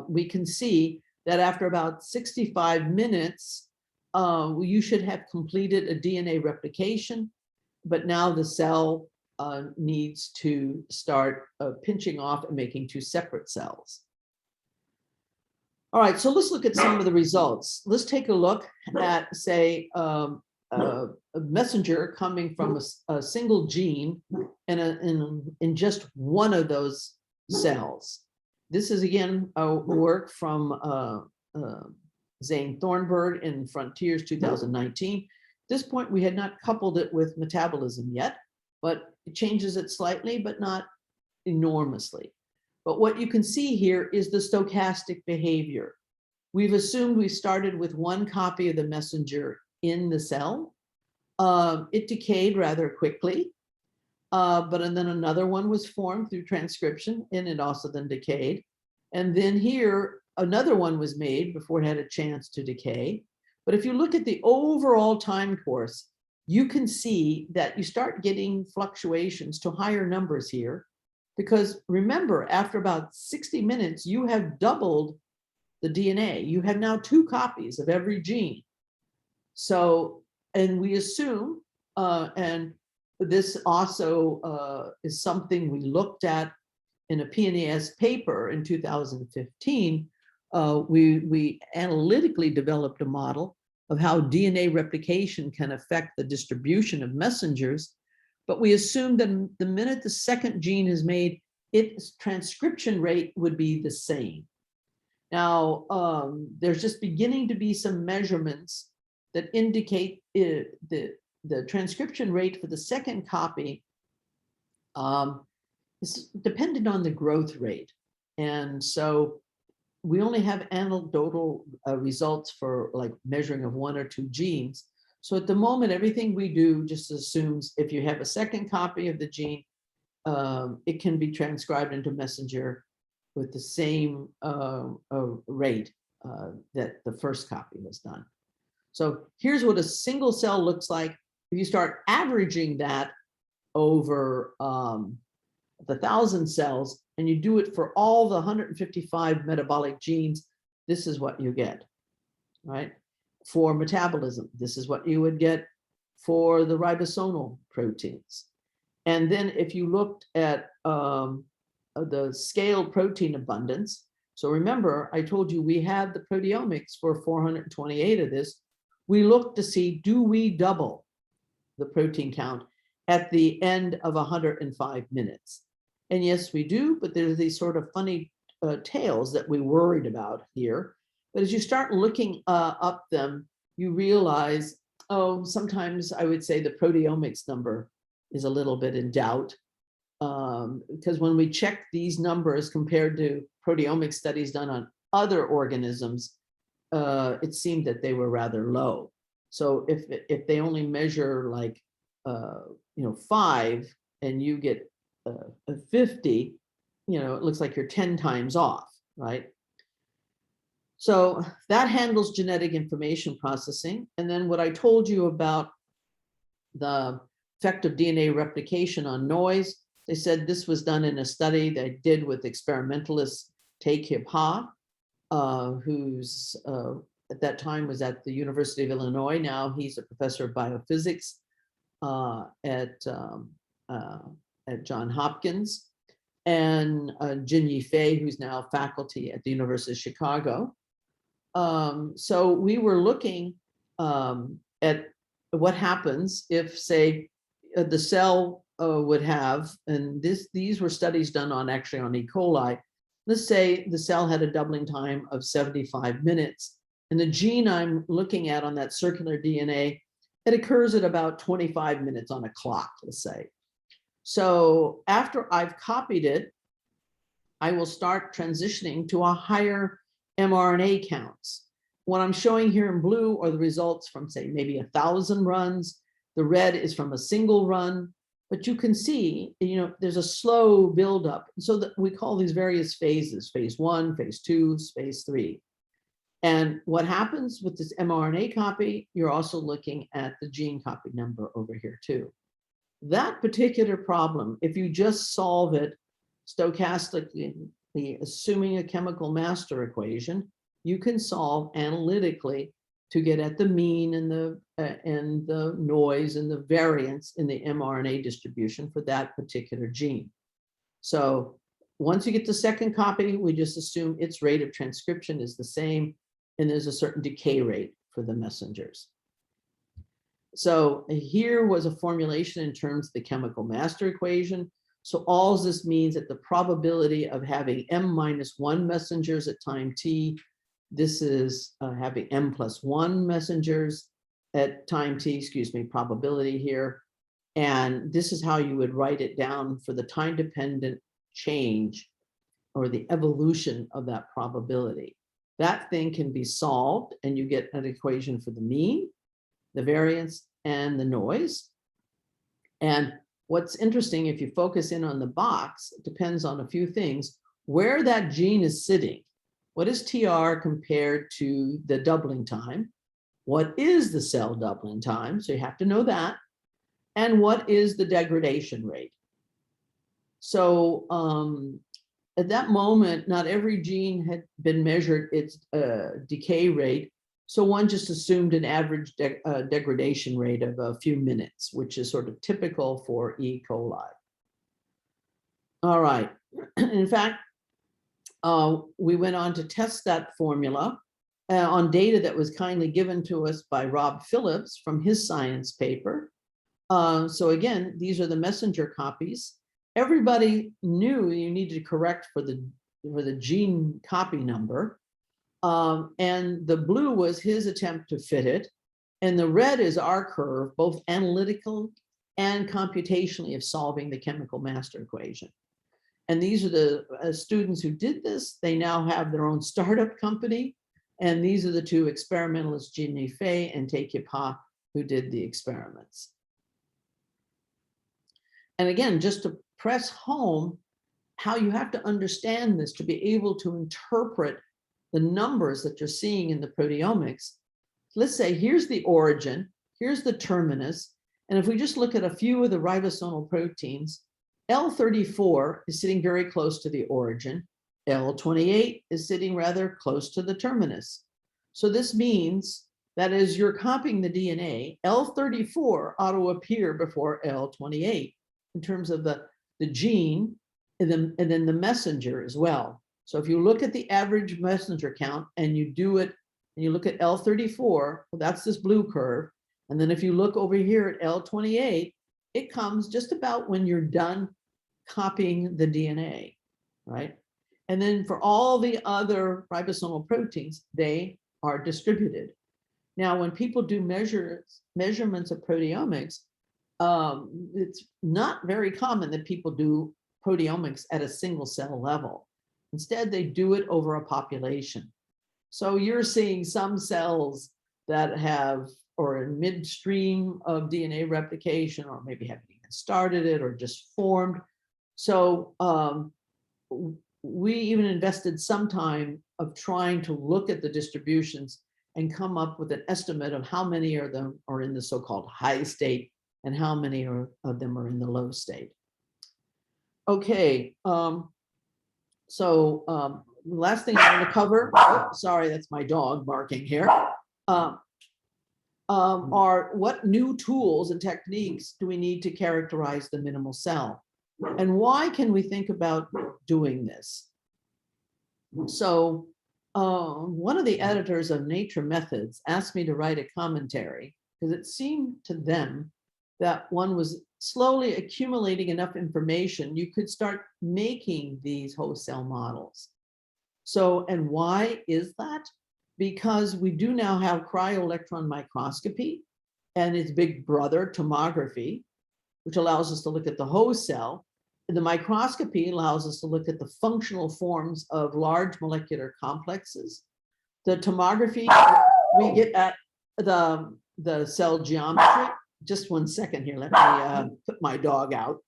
A: we can see that after about 65 minutes, you should have completed a DNA replication, but now the cell needs to start pinching off and making 2 separate cells. All right, so let's look at some of the results. Let's take a look at, say, a messenger coming from a single gene in just one of those cells. This is, again, a work from Zane Thornburg in Frontiers 2019. At this point, we had not coupled it with metabolism yet, but it changes it slightly, but not enormously. But what you can see here is the stochastic behavior. We've assumed we started with 1 copy of the messenger in the cell. It decayed rather quickly, but then another one was formed through transcription, and it also then decayed. And then here, another one was made before it had a chance to decay. But if you look at the overall time course, you can see that you start getting fluctuations to higher numbers here. Because remember, after about 60 minutes, you have doubled the DNA. You have now 2 copies of every gene. So, and we assume, and this also is something we looked at in a PNAS paper in 2015. We analytically developed a model of how DNA replication can affect the distribution of messengers. But we assumed that the minute the second gene is made, its transcription rate would be the same. Now, there's just beginning to be some measurements that indicate the transcription rate for the second copy is dependent on the growth rate. And so we only have anecdotal results for like measuring of 1 or 2 genes. So at the moment, everything we do just assumes if you have a second copy of the gene, it can be transcribed into messenger with the same rate that the first copy was done. So here's what a single cell looks like. If you start averaging that over the 1,000 cells and you do it for all the 155 metabolic genes, this is what you get, right? For metabolism, this is what you would get for the ribosomal proteins. And then if you looked at the scale protein abundance. So remember, I told you we had the proteomics for 428 of this. We looked to see, do we double the protein count at the end of 105 minutes? And yes, we do, but there's these sort of funny tails that we worried about here. But as you start looking up them, you realize, oh, sometimes I would say the proteomics number is a little bit in doubt. Because when we check these numbers compared to proteomic studies done on other organisms, it seemed that they were rather low. So if they only measure like 5 and you get 50, it looks like you're 10 times off, right? So that handles genetic information processing. And then what I told you about the effect of DNA replication on noise, they said this was done in a study they did with experimentalist Tae-Kip Ha, who's at that time was at the University of Illinois. Now he's a professor of biophysics at Johns Hopkins, and Jin-Yi Fei, who's now faculty at the University of Chicago. So we were looking at what happens if, say, the cell would have, and these were studies done on actually on E. coli. Let's say the cell had a doubling time of 75 minutes, and the gene I'm looking at on that circular DNA, it occurs at about 25 minutes on a clock, let's say. So after I've copied it, I will start transitioning to a higher mRNA counts. What I'm showing here in blue are the results from, say, maybe 1,000 runs. The red is from a single run, but you can see, there's a slow buildup. So that we call these various phases, phase 1, phase 2, phase 3. And what happens with this mRNA copy, you're also looking at the gene copy number over here too. That particular problem, if you just solve it stochastically, assuming a chemical master equation, you can solve analytically to get at the mean and the noise and the variance in the mRNA distribution for that particular gene. So once you get the second copy, we just assume its rate of transcription is the same, and there's a certain decay rate for the messengers. So here was a formulation in terms of the chemical master equation. So all this means that the probability of having m-1 messengers at time t, this is having m+1 messengers at time t, probability here. And this is how you would write it down for the time-dependent change or the evolution of that probability. That thing can be solved, and you get an equation for the mean, the variance, and the noise. And what's interesting, if you focus in on the box, it depends on a few things. Where that gene is sitting, what is TR compared to the doubling time? What is the cell doubling time? So you have to know that. And what is the degradation rate? So at that moment, not every gene had been measured its decay rate. So one just assumed an average degradation rate of a few minutes, which is sort of typical for E. coli. All right. In fact, we went on to test that formula on data that was kindly given to us by Rob Phillips from his science paper. So again, these are the messenger copies. Everybody knew you needed to correct for the gene copy number. And the blue was his attempt to fit it. And the red is our curve, both analytical and computationally, of solving the chemical master equation. And these are the students who did this. They now have their own startup company. And these are the two experimentalists, Jin-Yi Fei and Tae-Kip Ha, who did the experiments. And again, just to press home how you have to understand this to be able to interpret the numbers that you're seeing in the proteomics. Let's say here's the origin, here's the terminus, and if we just look at a few of the ribosomal proteins, L34 is sitting very close to the origin, L28 is sitting rather close to the terminus. So this means that as you're copying the DNA, L34 ought to appear before L28 in terms of the gene and then the messenger as well. So if you look at the average messenger count and you do it, and you look at L34, well, that's this blue curve. And then if you look over here at L28, it comes just about when you're done copying the DNA, right? And then for all the other ribosomal proteins, they are distributed. Now, when people do measurements of proteomics, it's not very common that people do proteomics at a single cell level. Instead, they do it over a population. So you're seeing some cells that have, or in midstream of DNA replication, or maybe haven't even started it or just formed. So we even invested some time of trying to look at the distributions and come up with an estimate of how many of them are in the so-called high state and how many of them are in the low state. Okay, so the last thing I want to cover, oh, sorry, that's my dog barking here, are what new tools and techniques do we need to characterize the minimal cell? And why can we think about doing this? So one of the editors of Nature Methods asked me to write a commentary because it seemed to them that one was slowly accumulating enough information, you could start making these whole cell models. So, and why is that? Because we do now have cryo-electron microscopy and its big brother, tomography, which allows us to look at the whole cell. And the microscopy allows us to look at the functional forms of large molecular complexes. The tomography, we get at the cell geometry. Just 1 second here, let me put my dog out.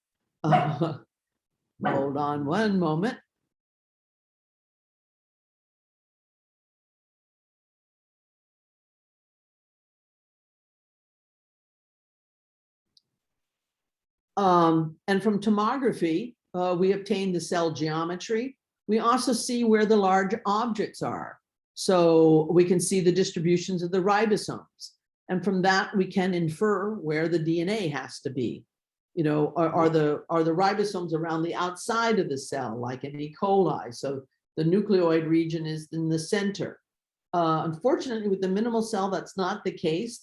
A: Hold on one moment. And from tomography, we obtain the cell geometry. We also see where the large objects are. So we can see the distributions of the ribosomes. And from that, we can infer where the DNA has to be. You know, are the ribosomes around the outside of the cell, like in E. coli? So the nucleoid region is in the center. Unfortunately, with the minimal cell, that's not the case.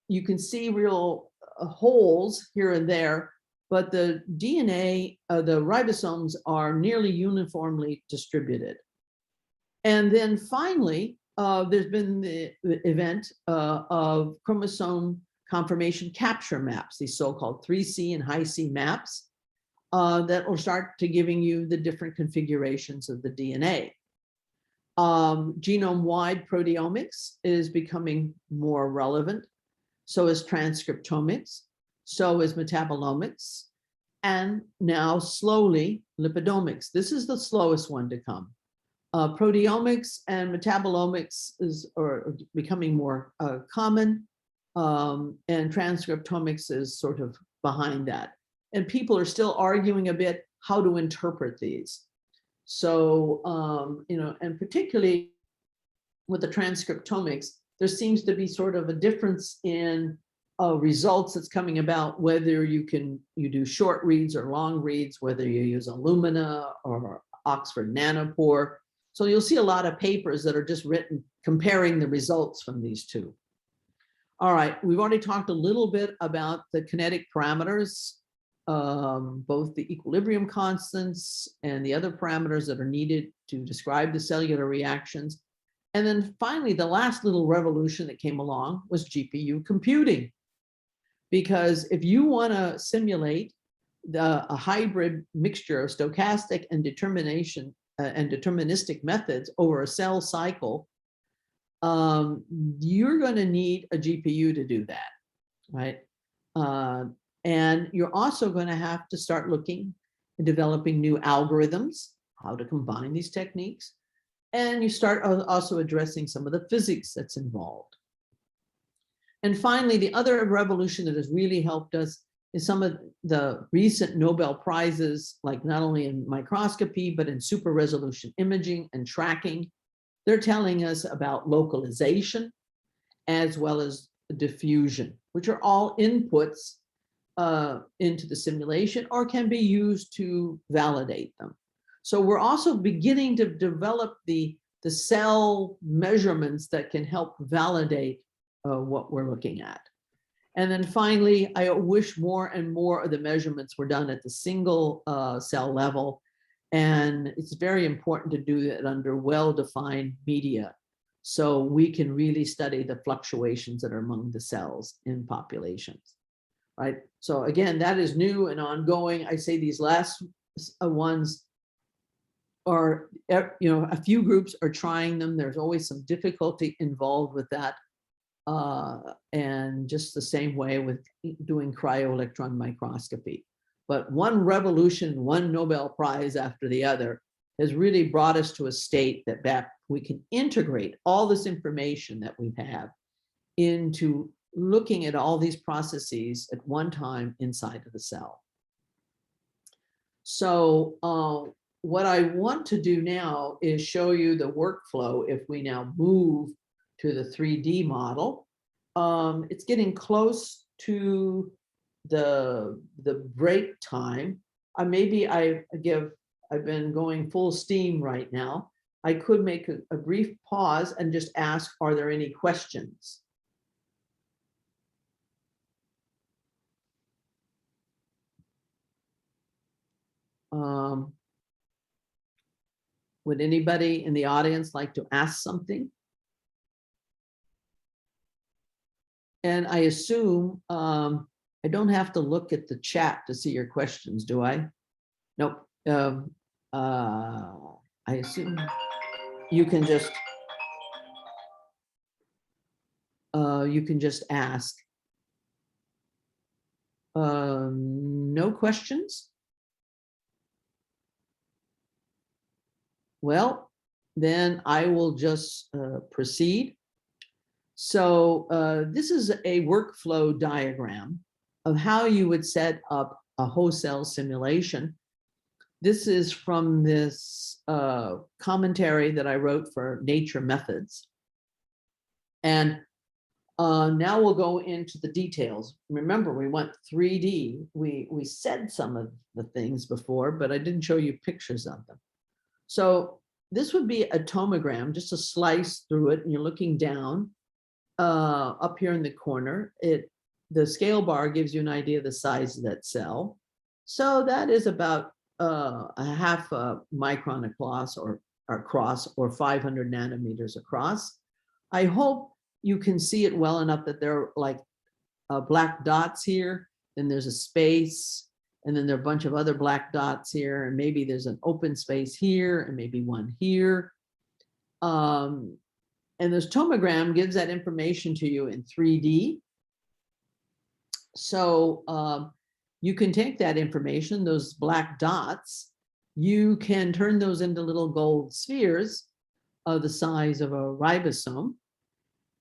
A: You can see real holes here and there, but the DNA, the ribosomes are nearly uniformly distributed. And then finally, there's been the event of chromosome conformation capture maps, these so-called 3C and high C maps that will start to giving you the different configurations of the DNA. Genome-wide proteomics is becoming more relevant. So is transcriptomics, so is metabolomics, and now slowly lipidomics. This is the slowest one to come. Proteomics and metabolomics are becoming more common, and transcriptomics is sort of behind that. And people are still arguing a bit how to interpret these. So, you know, and particularly with the transcriptomics, there seems to be sort of a difference in results that's coming about, whether you do short reads or long reads, whether you use Illumina or Oxford Nanopore. So you'll see a lot of papers that are just written comparing the results from these two. All right, we've already talked a little bit about the kinetic parameters, both the equilibrium constants and the other parameters that are needed to describe the cellular reactions. And then finally, the last little revolution that came along was GPU computing. Because if you want to simulate a hybrid mixture of stochastic and deterministic methods over a cell cycle, you're going to need a GPU to do that, right? And you're also going to have to start looking and developing new algorithms, how to combine these techniques. And you start also addressing some of the physics that's involved. And finally, the other revolution that has really helped us is some of the recent Nobel Prizes, like not only in microscopy, but in super resolution imaging and tracking. They're telling us about localization as well as diffusion, which are all inputs into the simulation or can be used to validate them. So we're also beginning to develop the cell measurements that can help validate what we're looking at. And then finally, I wish more and more of the measurements were done at the single cell level. And it's very important to do that under well-defined media, so we can really study the fluctuations that are among the cells in populations, right? So again, that is new and ongoing. I say these last ones are, a few groups are trying them. There's always some difficulty involved with that. And just the same way with doing cryo-electron microscopy. But one revolution, one Nobel Prize after the other has really brought us to a state that we can integrate all this information that we have into looking at all these processes at one time inside of the cell. So what I want to do now is show you the workflow if we now move to the 3D model. It's getting close to the break time. I've been going full steam right now. I could make a brief pause and just ask, are there any questions? Would anybody in the audience like to ask something? And I assume I don't have to look at the chat to see your questions, do I? Nope. I assume you can just ask. No questions? Well, then I will just proceed. So this is a workflow diagram of how you would set up a whole cell simulation. This is from this commentary that I wrote for Nature Methods. And now we'll go into the details. Remember, we went 3D. We said some of the things before, but I didn't show you pictures of them. So this would be a tomogram, just a slice through it, and you're looking down up here in the corner. The scale bar gives you an idea of the size of that cell. So that is about a half a micron across or 500 nanometers across. I hope you can see it well enough that there are like black dots here, then there's a space, and then there are a bunch of other black dots here, and maybe there's an open space here, and maybe one here. And this tomogram gives that information to you in 3D. So you can take that information, those black dots, you can turn those into little gold spheres of the size of a ribosome.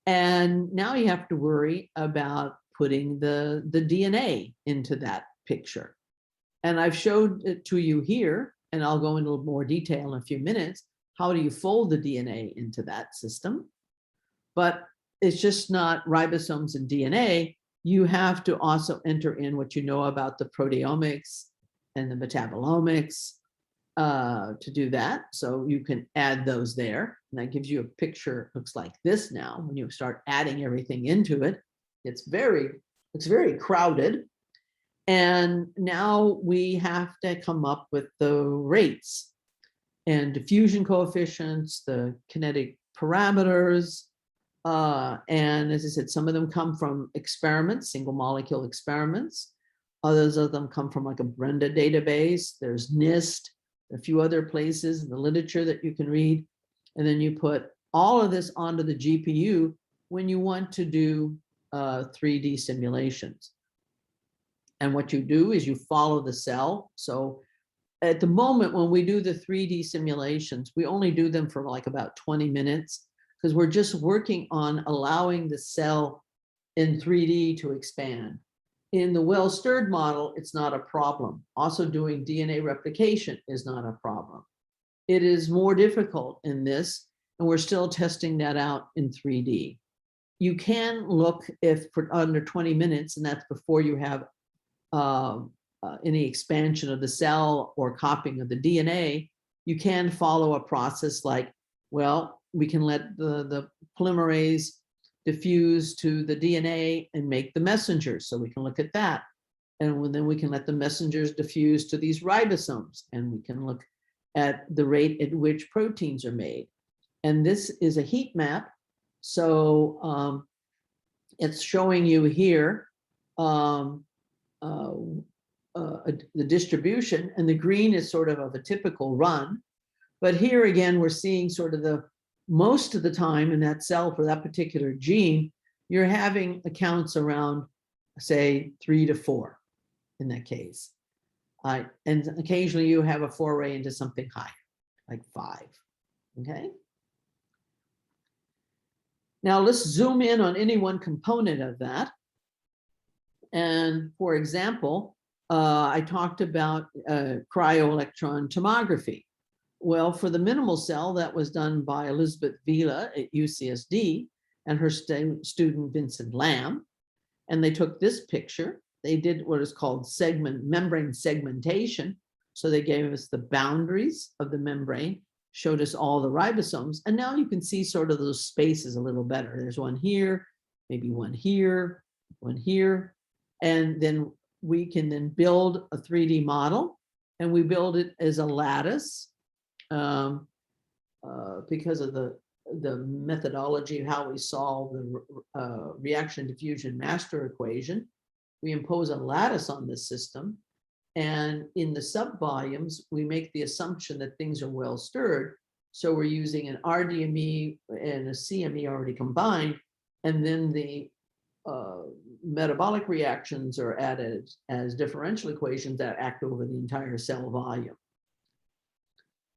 A: And now you have to worry about putting the DNA into that picture. And I've showed it to you here, and I'll go into a little more detail in a few minutes. How do you fold the DNA into that system? But it's just not ribosomes and DNA. You have to also enter in what you know about the proteomics and the metabolomics to do that. So you can add those there. And that gives you a picture, looks like this now. When you start adding everything into it, it's very crowded. And now we have to come up with the rates and diffusion coefficients, the kinetic parameters. And as I said, some of them come from experiments, single molecule experiments. Others of them come from like a Brenda database. There's NIST, a few other places in the literature that you can read. And then you put all of this onto the GPU when you want to do 3D simulations. And what you do is you follow the cell. So at the moment, when we do the 3D simulations, we only do them for like about 20 minutes because we're just working on allowing the cell in 3D to expand. In the Wellstirred model, it's not a problem. Also doing DNA replication is not a problem. It is more difficult in this, and we're still testing that out in 3D. You can look if for under 20 minutes, and that's before you have any expansion of the cell or copying of the DNA, you can follow a process like, well, we can let the polymerase diffuse to the DNA and make the messengers. So we can look at that. And then we can let the messengers diffuse to these ribosomes, and we can look at the rate at which proteins are made. And this is a heat map. So it's showing you here the distribution, and the green is sort of a typical run. But here again, we're seeing sort of the most of the time in that cell for that particular gene, you're having accounts around, say, 3 to 4 in that case. And occasionally you have a foray into something higher, like 5, okay? Now let's zoom in on any one component of that. And for example, I talked about cryo-electron tomography. Well, for the minimal cell, that was done by Elizabeth Vila at UCSD and her student Vincent Lamb. And they took this picture. They did what is called membrane segmentation. So they gave us the boundaries of the membrane, showed us all the ribosomes. And now you can see sort of those spaces a little better. There's one here, maybe one here, one here. And then we can then build a 3D model, and we build it as a lattice because of the methodology of how we solve the reaction diffusion master equation. We impose a lattice on this system, and in the subvolumes, we make the assumption that things are well stirred. So we're using an RDME and a CME already combined, and then the metabolic reactions are added as differential equations that act over the entire cell volume.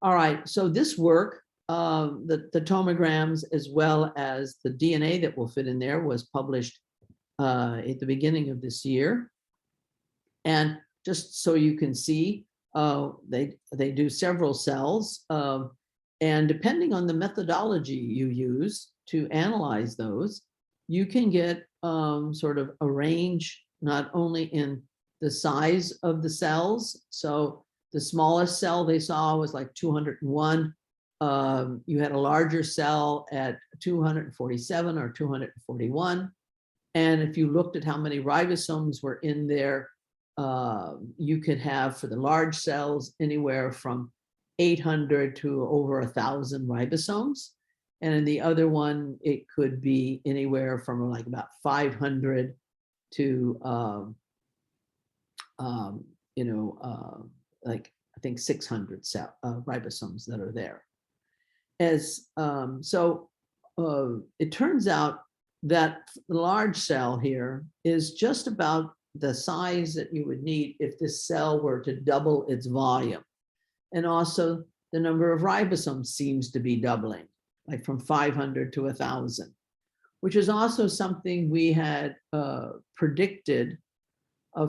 A: All right, so this work, the tomograms as well as the DNA that will fit in there, was published at the beginning of this year. And just so you can see, they do several cells, and depending on the methodology you use to analyze those, you can get sort of a range, not only in the size of the cells. So the smallest cell they saw was like 201. You had a larger cell at 247 or 241. And if you looked at how many ribosomes were in there, you could have, for the large cells, anywhere from 800 to over 1,000 ribosomes. And in the other one, it could be anywhere from like about 500 to, like I think 600 ribosomes that are there. It turns out that the large cell here is just about the size that you would need if this cell were to double its volume. And also the number of ribosomes seems to be doubling, like from 500 to 1,000, which is also something we had predicted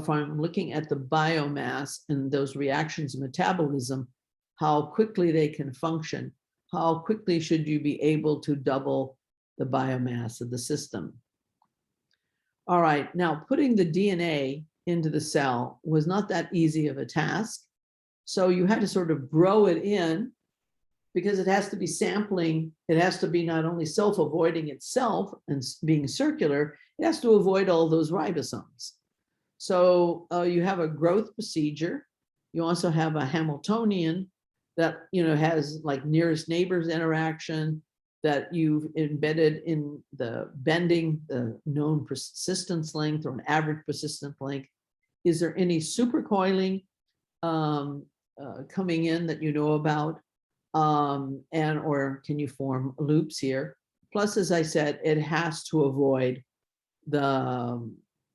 A: from looking at the biomass and those reactions of metabolism, how quickly they can function, how quickly should you be able to double the biomass of the system. All right, now putting the DNA into the cell was not that easy of a task. So you had to sort of grow it in, because it has to be sampling. It has to be not only self-avoiding itself and being circular, it has to avoid all those ribosomes. So you have a growth procedure. You also have a Hamiltonian that has like nearest neighbors interaction that you've embedded in the bending, the known persistence length or an average persistence length. Is there any supercoiling coming in that you know about? Or can you form loops here? Plus, as I said, it has to avoid the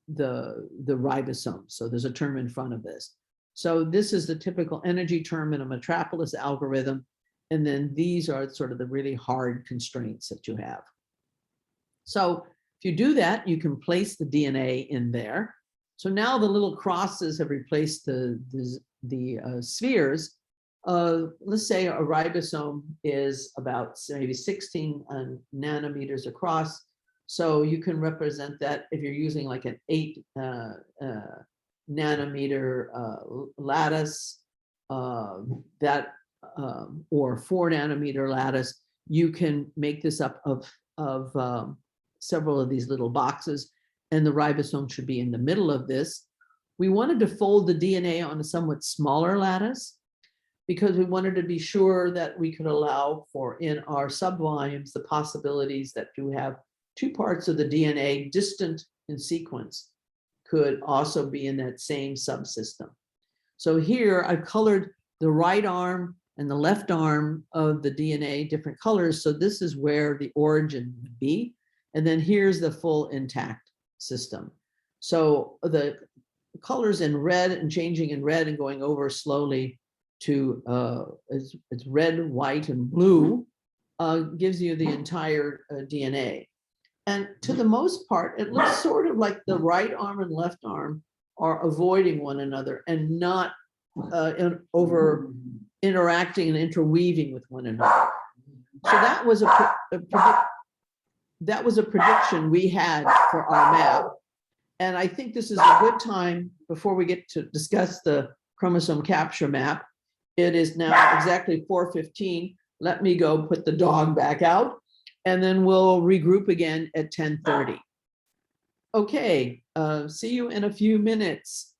A: ribosome. So there's a term in front of this. So this is the typical energy term in a Metropolis algorithm. And then these are sort of the really hard constraints that you have. So if you do that, you can place the DNA in there. So now the little crosses have replaced the spheres. Let's say a ribosome is about maybe 16 nanometers across. So you can represent that if you're using like an 8 nanometer lattice, or 4 nanometer lattice, you can make this up of several of these little boxes, and the ribosome should be in the middle of this. We wanted to fold the DNA on a somewhat smaller lattice because we wanted to be sure that we could allow for, in our subvolumes, the possibilities that you have 2 parts of the DNA distant in sequence could also be in that same subsystem. So here I've colored the right arm and the left arm of the DNA different colors. So this is where the origin would be. And then here's the full intact system. So the colors in red and changing in red and going over slowly to it's red, white, and blue gives you the entire DNA. And to the most part, it looks sort of like the right arm and left arm are avoiding one another and not over interacting and interweaving with one another. So that was a prediction we had for our map. And I think this is a good time before we get to discuss the chromosome capture map. It is now exactly 4:15. Let me go put the dog back out, and then we'll regroup again at 10:30. Okay, see you in a few minutes.